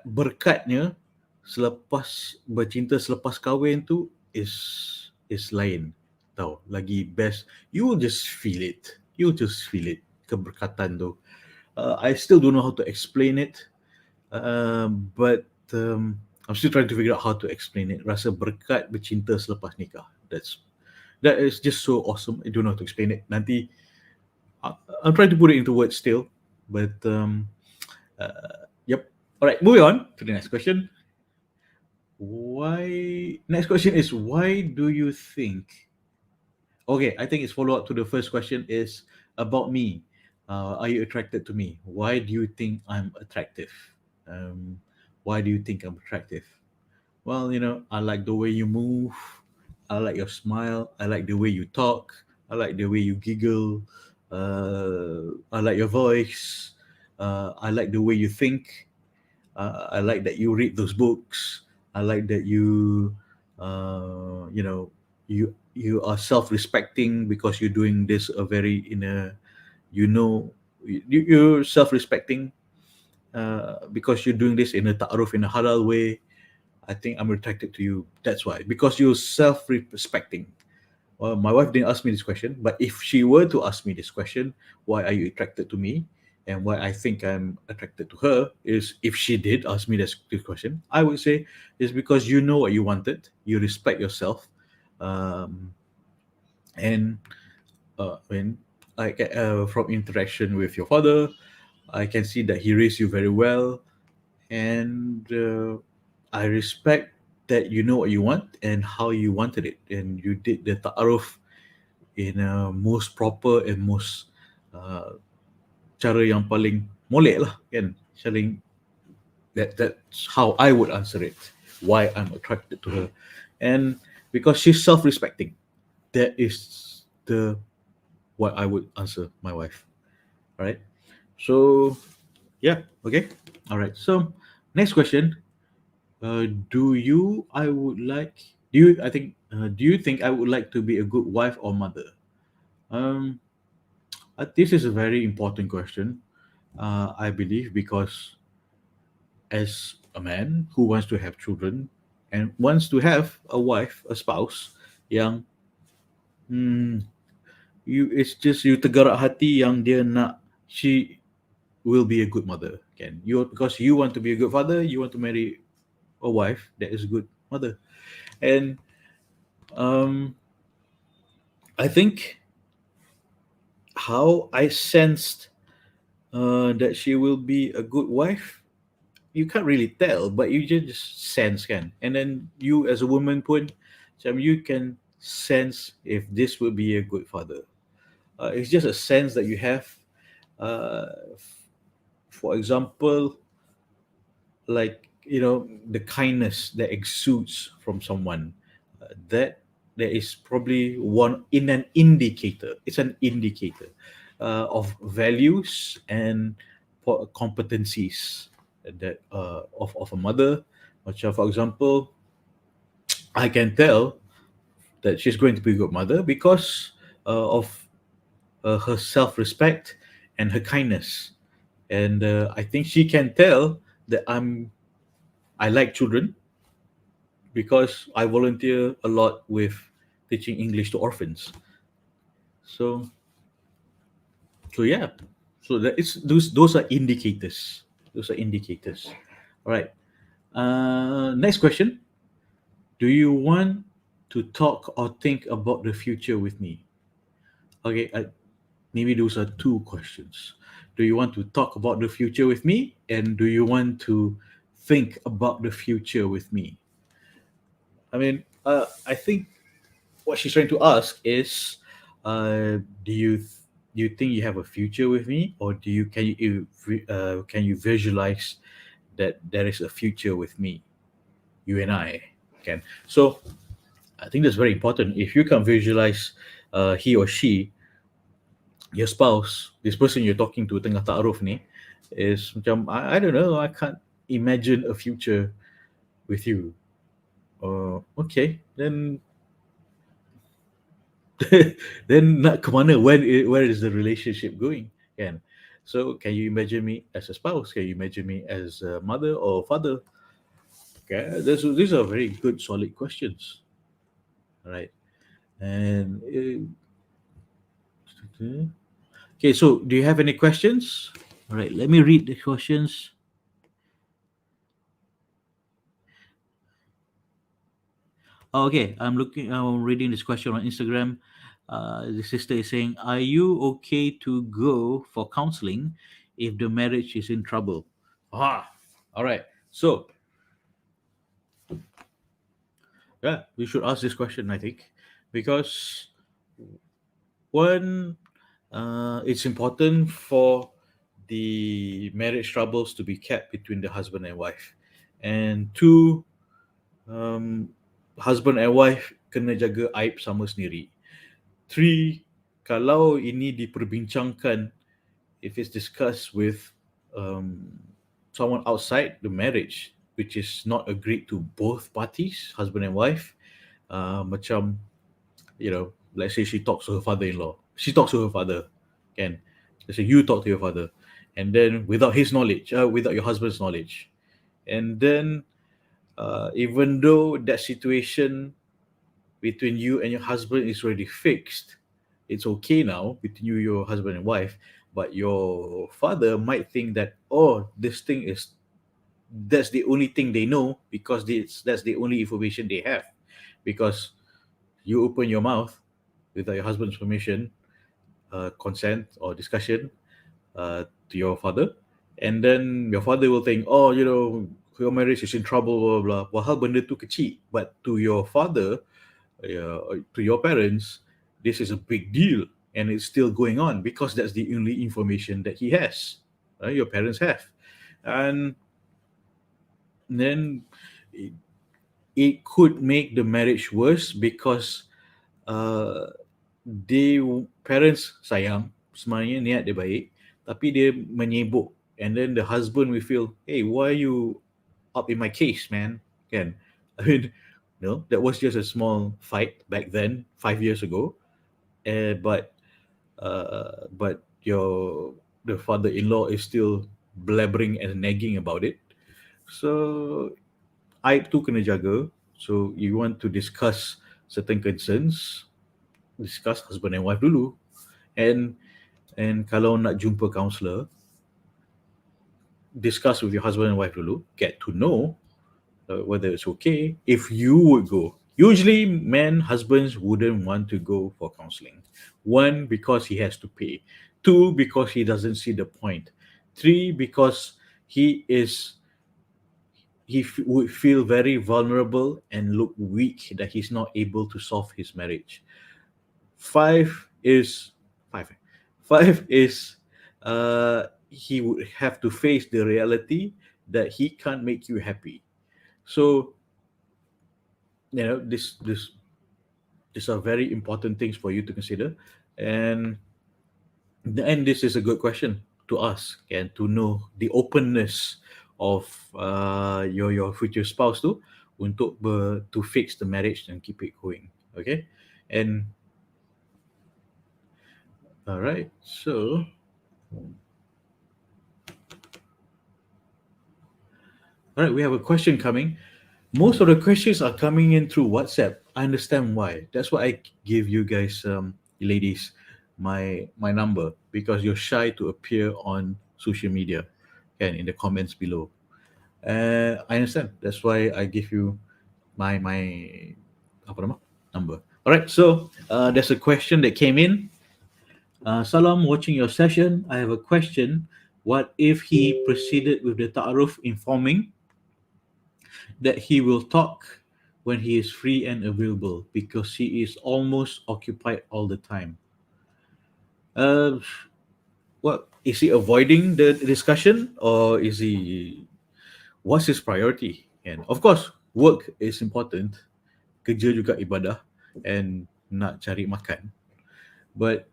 berkatnya selepas bercinta, selepas kahwin tu is lain tau, lagi best. You will just feel it, keberkatan tu. I still don't know how to explain it, but I'm still trying to figure out how to explain it. Rasa berkat bercinta selepas nikah, that is just so awesome. I don't know how to explain it. Nanti I'm trying to put it into words still, but yep. All right, moving on to the next question. Next question is, why do you think? Okay, I think it's follow up to the first question is about me. Are you attracted to me? Why do you think I'm attractive? Why do you think I'm attractive? Well, I like the way you move. I like your smile. I like the way you talk. I like the way you giggle. I like your voice. I like the way you think. I like that you read those books. I like that you are self-respecting, because you're doing this a very in a, you're self-respecting, because you're doing this in a ta'aruf, in a halal way. I think I'm attracted to you. That's why, because you're self-respecting. Well, my wife didn't ask me this question, but if she were to ask me this question, why are you attracted to me? And why I think I'm attracted to her is, if she did ask me this question, I would say is because you know what you wanted, you respect yourself, and when I get from interaction with your father, I can see that he raised you very well, and I respect that you know what you want and how you wanted it, and you did the ta'aruf in a most proper and most cara yang paling molek lah kan, sharing. That's how I would answer it, why I'm attracted to her. And because she's self-respecting, that is the what I would answer my wife. All right, so yeah, okay, all right. So next question, do you I would like do you I think do you think I would like to be a good wife or mother? um this is a very important question, I believe, because as a man who wants to have children and wants to have a wife, a spouse yang, it's just you tergerak hati yang dia nak, she will be a good mother, kan? You, because you want to be a good father, you want to marry a wife that is a good mother. And um, I think how I sensed that she will be a good wife, you can't really tell, but you just sense can. And then you as a woman pun, macam you can sense if this will be a good father. It's just a sense that you have. For example, like the kindness that exudes from someone, that there is probably one in an indicator. It's an indicator of values and competencies that of a mother. Macam for example, I can tell that she's going to be a good mother because of her self-respect and her kindness. And I think she can tell that I like children because I volunteer a lot with teaching English to orphans. So yeah. So that it's those are indicators. Those are indicators. All right. Next question. Do you want to talk or think about the future with me? Okay. Maybe those are two questions. Do you want to talk about the future with me, and do you want to think about the future with me? I mean, I think what she's trying to ask is, do you think you have a future with me, or can you visualize that there is a future with me, you and I can. So I think that's very important. If you can visualize he or she, your spouse, this person you're talking to tengah ta'aruf ni, is macam I don't know, I can't imagine a future with you. Okay, then then nak ke mana? Where is the relationship going? Kan? So can you imagine me as a spouse? Can you imagine me as a mother or father? Okay, these are very good, solid questions. All right. And okay, so do you have any questions? All right, let me read the questions. Okay, I'm reading this question on Instagram. The sister is saying, "Are you okay to go for counseling if the marriage is in trouble?" Ah, all right. So yeah, we should ask this question, I think, because one, it's important for the marriage troubles to be kept between the husband and wife, and two, um, husband and wife kena jaga aib sama sendiri. Three, kalau ini diperbincangkan, if it's discussed with um, someone outside the marriage, which is not agreed to both parties, husband and wife, macam, let's say she talks to her father-in-law, she talks to her father, can, let's say you talk to your father, and then without his knowledge, without your husband's knowledge, and then even though that situation between you and your husband is already fixed, it's okay now between you, your husband and wife, but your father might think that, oh, this thing is, that's the only thing they know because that's the only information they have, because you open your mouth without your husband's permission, consent or discussion, to your father, and then your father will think, oh, your marriage is in trouble, blah blah blah. Wahal benda tu kecil, but to your father, to your parents, this is a big deal, and it's still going on because that's the only information that he has, your parents have. And then it could make the marriage worse because uh, they parents sayang, sebenarnya niat dia baik, tapi dia menyibuk, and then the husband will feel, hey, why are you up in my case, man? Kan? I mean, no, that was just a small fight back then, 5 years ago, but the father-in-law is still blabbering and nagging about it. So I too kena jaga. So you want to discuss certain concerns, discuss husband and wife dulu, and kalau nak jumpa counselor, discuss with your husband and wife dulu, get to know whether it's okay if you would go. Usually, men, husbands wouldn't want to go for counseling. One, because he has to pay. Two, because he doesn't see the point. Three, because he is would feel very vulnerable and look weak that he's not able to solve his marriage. Five is five. Five is he would have to face the reality that he can't make you happy. So this these are very important things for you to consider, and this is a good question to ask and to know the openness of your future spouse too, untuk to fix the marriage and keep it going. Okay, and all right, so all right, we have a question coming. Most of the questions are coming in through WhatsApp. I understand why. That's why I give you guys, ladies, my number, because you're shy to appear on social media and in the comments below. I understand. That's why I give you my apa nama number. All right. So there's a question that came in. Salam, watching your session. I have a question. What if he proceeded with the ta'aruf, informing that he will talk when he is free and available because he is almost occupied all the time? Uh, what is he avoiding the discussion, or is he? What's his priority? And of course, work is important. Kerja juga ibadah, and nak cari makan. But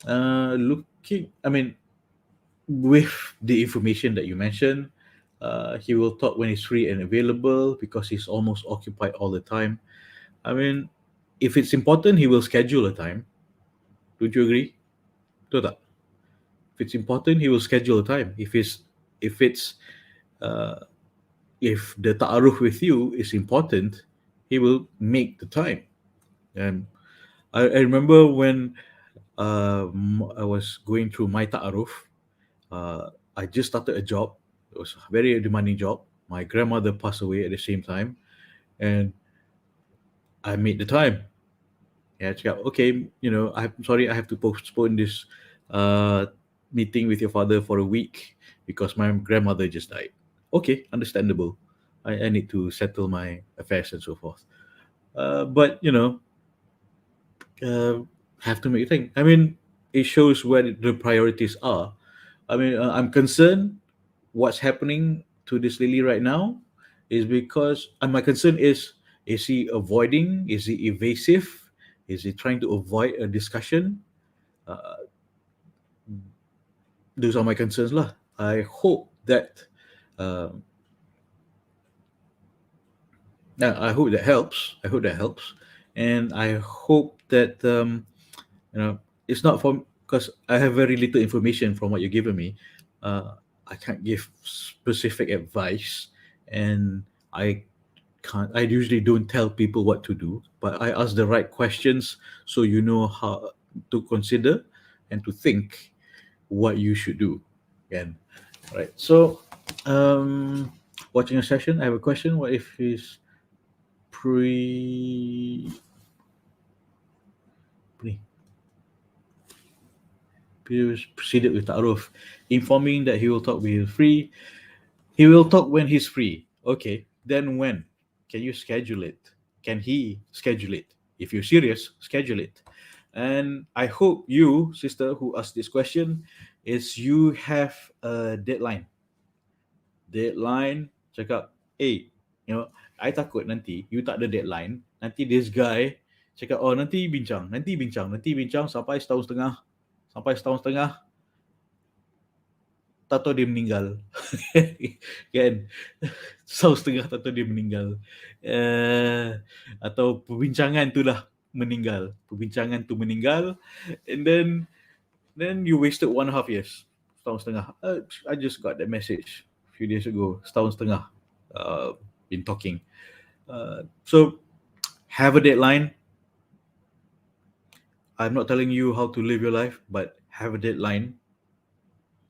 I mean, with the information that you mentioned, he will talk when he's free and available because he's almost occupied all the time. I mean, if it's important, he will schedule a time. Don't you agree? Betul tak? If it's important, he will schedule a time. If it's uh, if the ta'aruf with you is important, he will make the time. And I remember when I was going through my ta'aruf, I just started a job. It was a very demanding job. My grandmother passed away at the same time, and I made the time. Yeah, cakap, okay, I'm sorry, I have to postpone this uh, meeting with your father for a week because my grandmother just died. Okay, understandable. I need to settle my affairs and so forth. But uh, have to make a thing. I mean, it shows where the priorities are. I mean, I'm concerned what's happening to this Lily right now is because, and my concern is he avoiding? Is he evasive? Is he trying to avoid a discussion? Uh, those are my concerns lah. I hope that um, yeah, I hope that helps. I hope that helps, and I hope that it's not from, because I have very little information from what you've given me. I can't give specific advice, and I can't. I usually don't tell people what to do, but I ask the right questions so you know how to consider and to think what you should do. And right, so watching a session, I have a question. What if he's pre pre proceeded with ta'aruf, informing that he will talk when he's free. He will talk when he's free. Okay, then when? Can you schedule it? Can he schedule it? If you're serious, schedule it. And I hope you, sister, who asked this question, is you have a deadline. Deadline, cakap, I takut nanti you tak ada deadline, nanti this guy cakap, oh nanti bincang sampai setahun setengah, tak tahu dia meninggal. Kan? Setahun setengah tak tahu dia meninggal. Atau perbincangan tu dah meninggal. Perbincangan tu meninggal, and then you wasted 1.5 years. Setahun setengah. I just got that message a few days ago. Setahun setengah been talking. So have a deadline. I'm not telling you how to live your life, but have a deadline,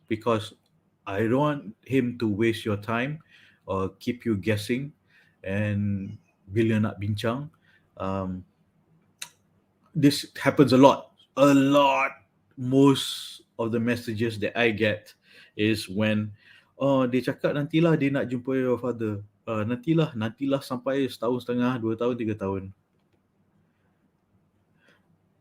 because I don't want him to waste your time or keep you guessing. And bila nak bincang, um, this happens a lot. A lot. Most of the messages that I get is when, oh, dia cakap nantilah dia nak jumpa your father. Nantilah sampai setahun setengah, 2 tahun, 3 tahun.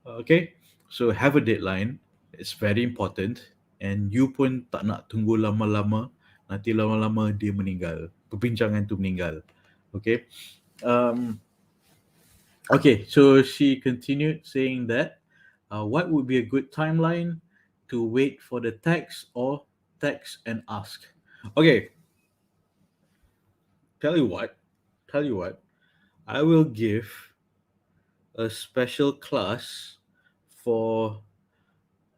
Okay, so have a deadline. It's very important. And you pun tak nak tunggu lama-lama. Nanti lama-lama dia meninggal. Perbincangan tu meninggal. Okay. Okay, so she continued saying that what would be a good timeline to wait for the text or text and ask? Okay, tell you what, I will give a special class for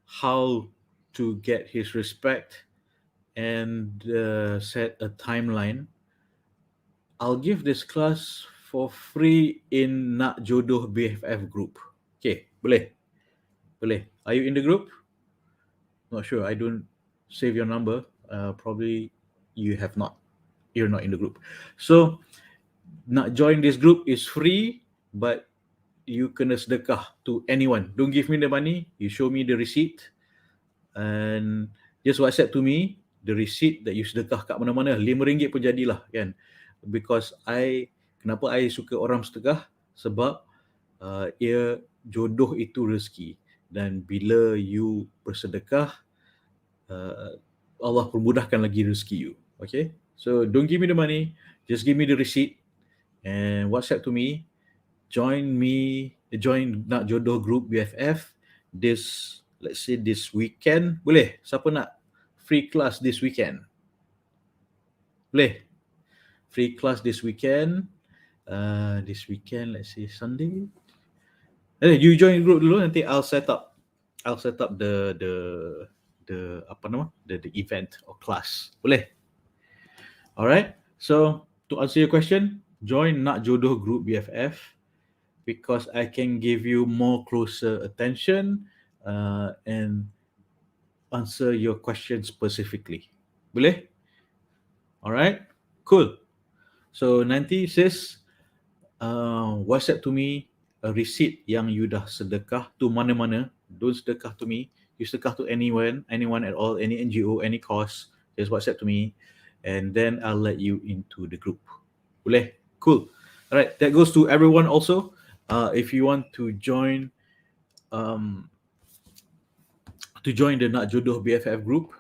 how to get his respect and set a timeline. I'll give this class for free in Nak Jodoh BFF group. Okay, boleh? Boleh. Are you in the group? Not sure. I don't save your number. Probably you have not. You're not in the group. So, nak join this group is free, but you kena sedekah to anyone. Don't give me the money. You show me the receipt. And just WhatsApp to me the receipt that you sedekah kat mana-mana. RM5 pun jadilah, kan? Because kenapa I suka orang sedekah? Sebab ia jodoh itu rezeki. Dan bila you bersedekah, Allah permudahkan lagi rezeki you. Okay? So don't give me the money, just give me the receipt and WhatsApp to me. Join Nak Jodoh Group BFF let's say this weekend. Boleh? Siapa nak free class this weekend? Boleh? Free class this weekend. This weekend, let's say Sunday. You join group dulu, nanti I'll set up the event or class. Boleh? Alright. So to answer your question, join Nak Jodoh Group BFF because I can give you more closer attention and answer your question specifically. Boleh? Alright. Cool. So nanti sis WhatsApp to me a receipt yang you dah sedekah to mana-mana. Don't sedekah to me. You sedekah to anyone at all, any NGO, any cause. Just WhatsApp to me, and then I'll let you into the group. Boleh? Cool. All right. That goes to everyone also. If you want to join the Nak Jodoh BFF group,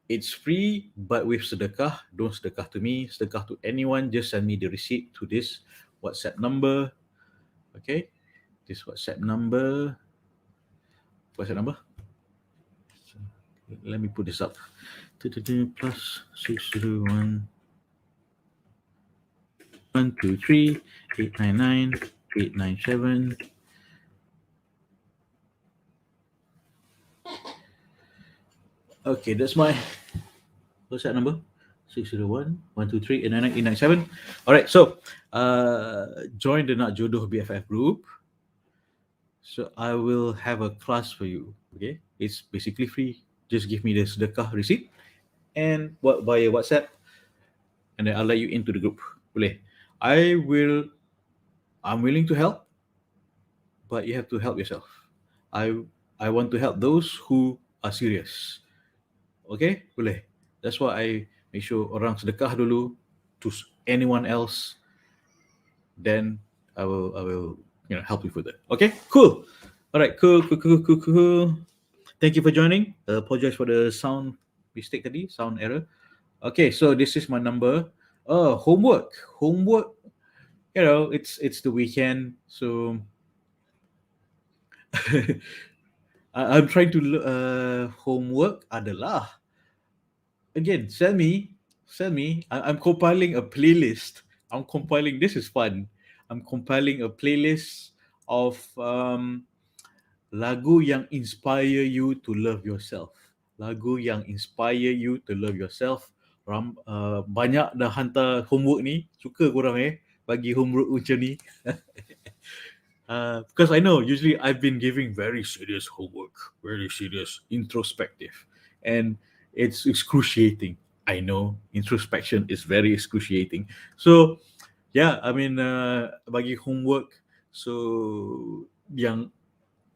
it's free, but with sedekah. Don't sedekah to me, sedekah to anyone. Just send me the receipt to this WhatsApp number. Okay, this WhatsApp number. Let me put this up. Plus 601 123 899 897. Okay, that's my WhatsApp number. 601 123 899 897. All right, so join the Nak Jodoh BFF group. So I will have a class for you. Okay, it's basically free. Just give me the sedekah receipt and via WhatsApp, and then I'll let you into the group. Boleh? I'm willing to help, but you have to help yourself. I want to help those who are serious. Okay, boleh. That's why I make sure orang sedekah dulu to anyone else. Then I will help you with it. Okay, cool. All right, cool. Thank you for joining. Apologize for the sound mistake tadi, sound error. Okay, so this is my number. Homework. It's the weekend, so I'm trying to homework adalah, again, send me. I'm compiling a playlist. This is fun. I'm compiling a playlist of lagu yang inspire you to love yourself. Banyak dah hantar homework ni. Suka korang bagi homework macam ni. Because I know usually I've been giving very serious homework, very serious, introspective, and it's excruciating. I know introspection is very excruciating. So Yeah, I mean, bagi homework. So yang,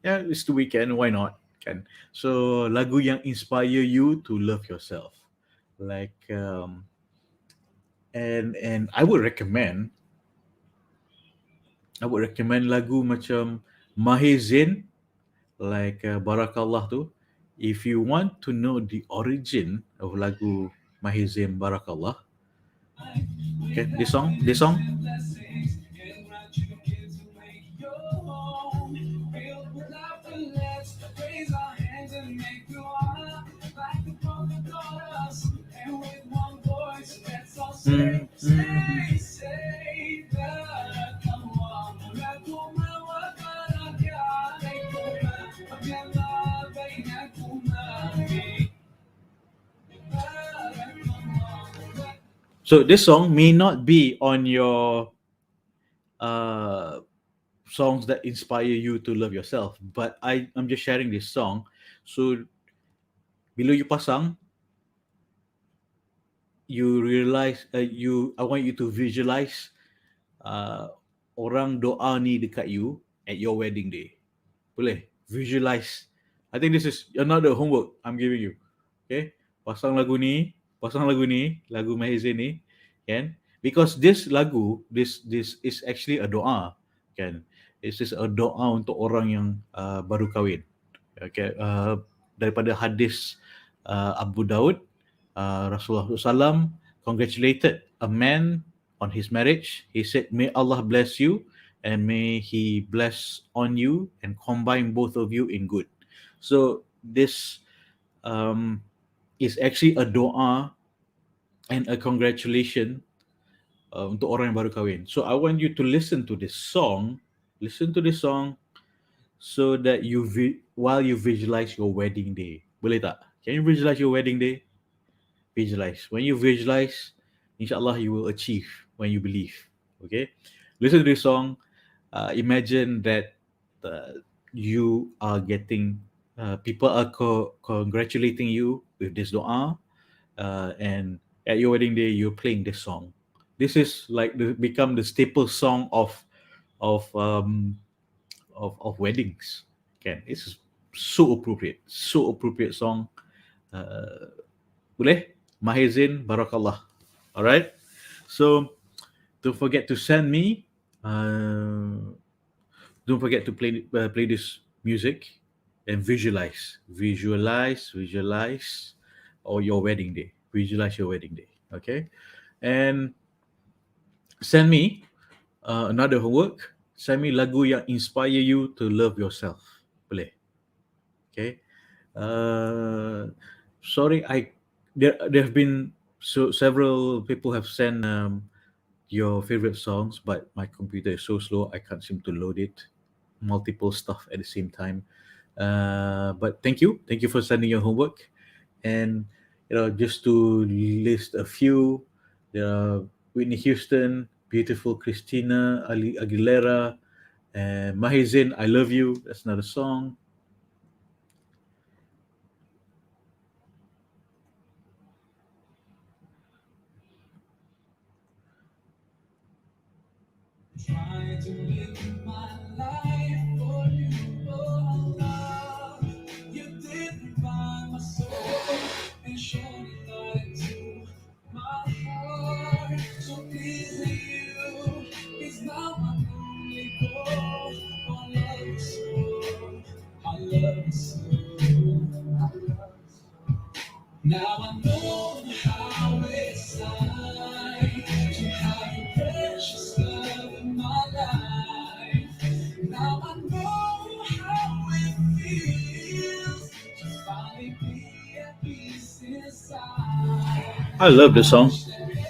yeah, it's the weekend. Why not? Kan? So lagu yang inspire you to love yourself, like, and I would recommend lagu macam Mahir Zain, like, Barakallah tu. If you want to know the origin of lagu Mahir Zain Barakallah, okay, this song. Mm, mm. So this song may not be on your uh, songs that inspire you to love yourself, but I'm just sharing this song. So bila you pasang, you realize, I want you to visualize, uh, orang doa ni dekat you at your wedding day. Boleh visualize. I think this is another homework I'm giving you. Okay, pasang lagu ni, lagu Mahir Zain ni, kan? Because this is actually a doa, kan? This is a doa untuk orang yang baru kahwin. Okay, daripada hadis Abu Daud, Rasulullah SAW congratulated a man on his marriage. He said, "May Allah bless you, and may He bless on you and combine both of you in good." So this um, is actually a doa and a congratulation untuk orang yang baru kahwin. So I want you to listen to this song. Listen to this song so that while you visualize your wedding day. Boleh tak? Can you visualize your wedding day? Visualize. When you visualize, inshallah you will achieve when you believe. Okay? Listen to this song. Imagine that you are getting, people are congratulating you with this dua, and at your wedding day you're playing this song. This is like become the staple song of um, of weddings. Okay, it's so appropriate song. Uh, Boleh? Mahir Zain Barakallah. All right. So don't forget to send me. Don't forget to play this music and visualize, or your wedding day. Visualize your wedding day. Okay, and send me another homework. Send me lagu yang inspire you to love yourself. Boleh? Okay. Uh, Sorry, there have been several people have sent your favorite songs, but my computer is so slow I can't seem to load it. Multiple stuff at the same time. But thank you for sending your homework, and just to list a few, there are Whitney Houston, beautiful Christina Aguilera, and Mahir Zain, I Love You. That's another song. Try to live my life for you, oh Allah. You did revive my soul and shone a light to my heart. So pleasing you is now my only goal. I love you so, I love you so, I love you so. Now I know how it's like to have your precious love in my life. Now I know how it feels to finally be at peace inside. I love this song. Everybody,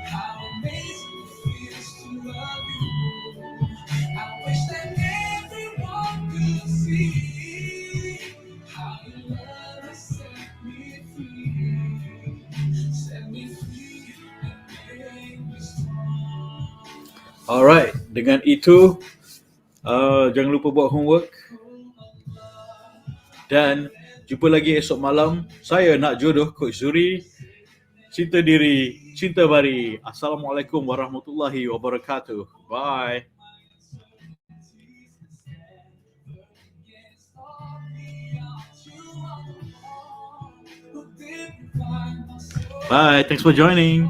how amazing it feels to love you. I wish that everyone could see how your love has set me free. Set me free and make me strong. Alright, dengan itu, jangan lupa buat homework. Dan jumpa lagi esok malam. Saya nak jodoh Coach Zuhri. Cinta diri, Cinta Bari. Assalamualaikum warahmatullahi wabarakatuh. Bye. Bye. Thanks for joining.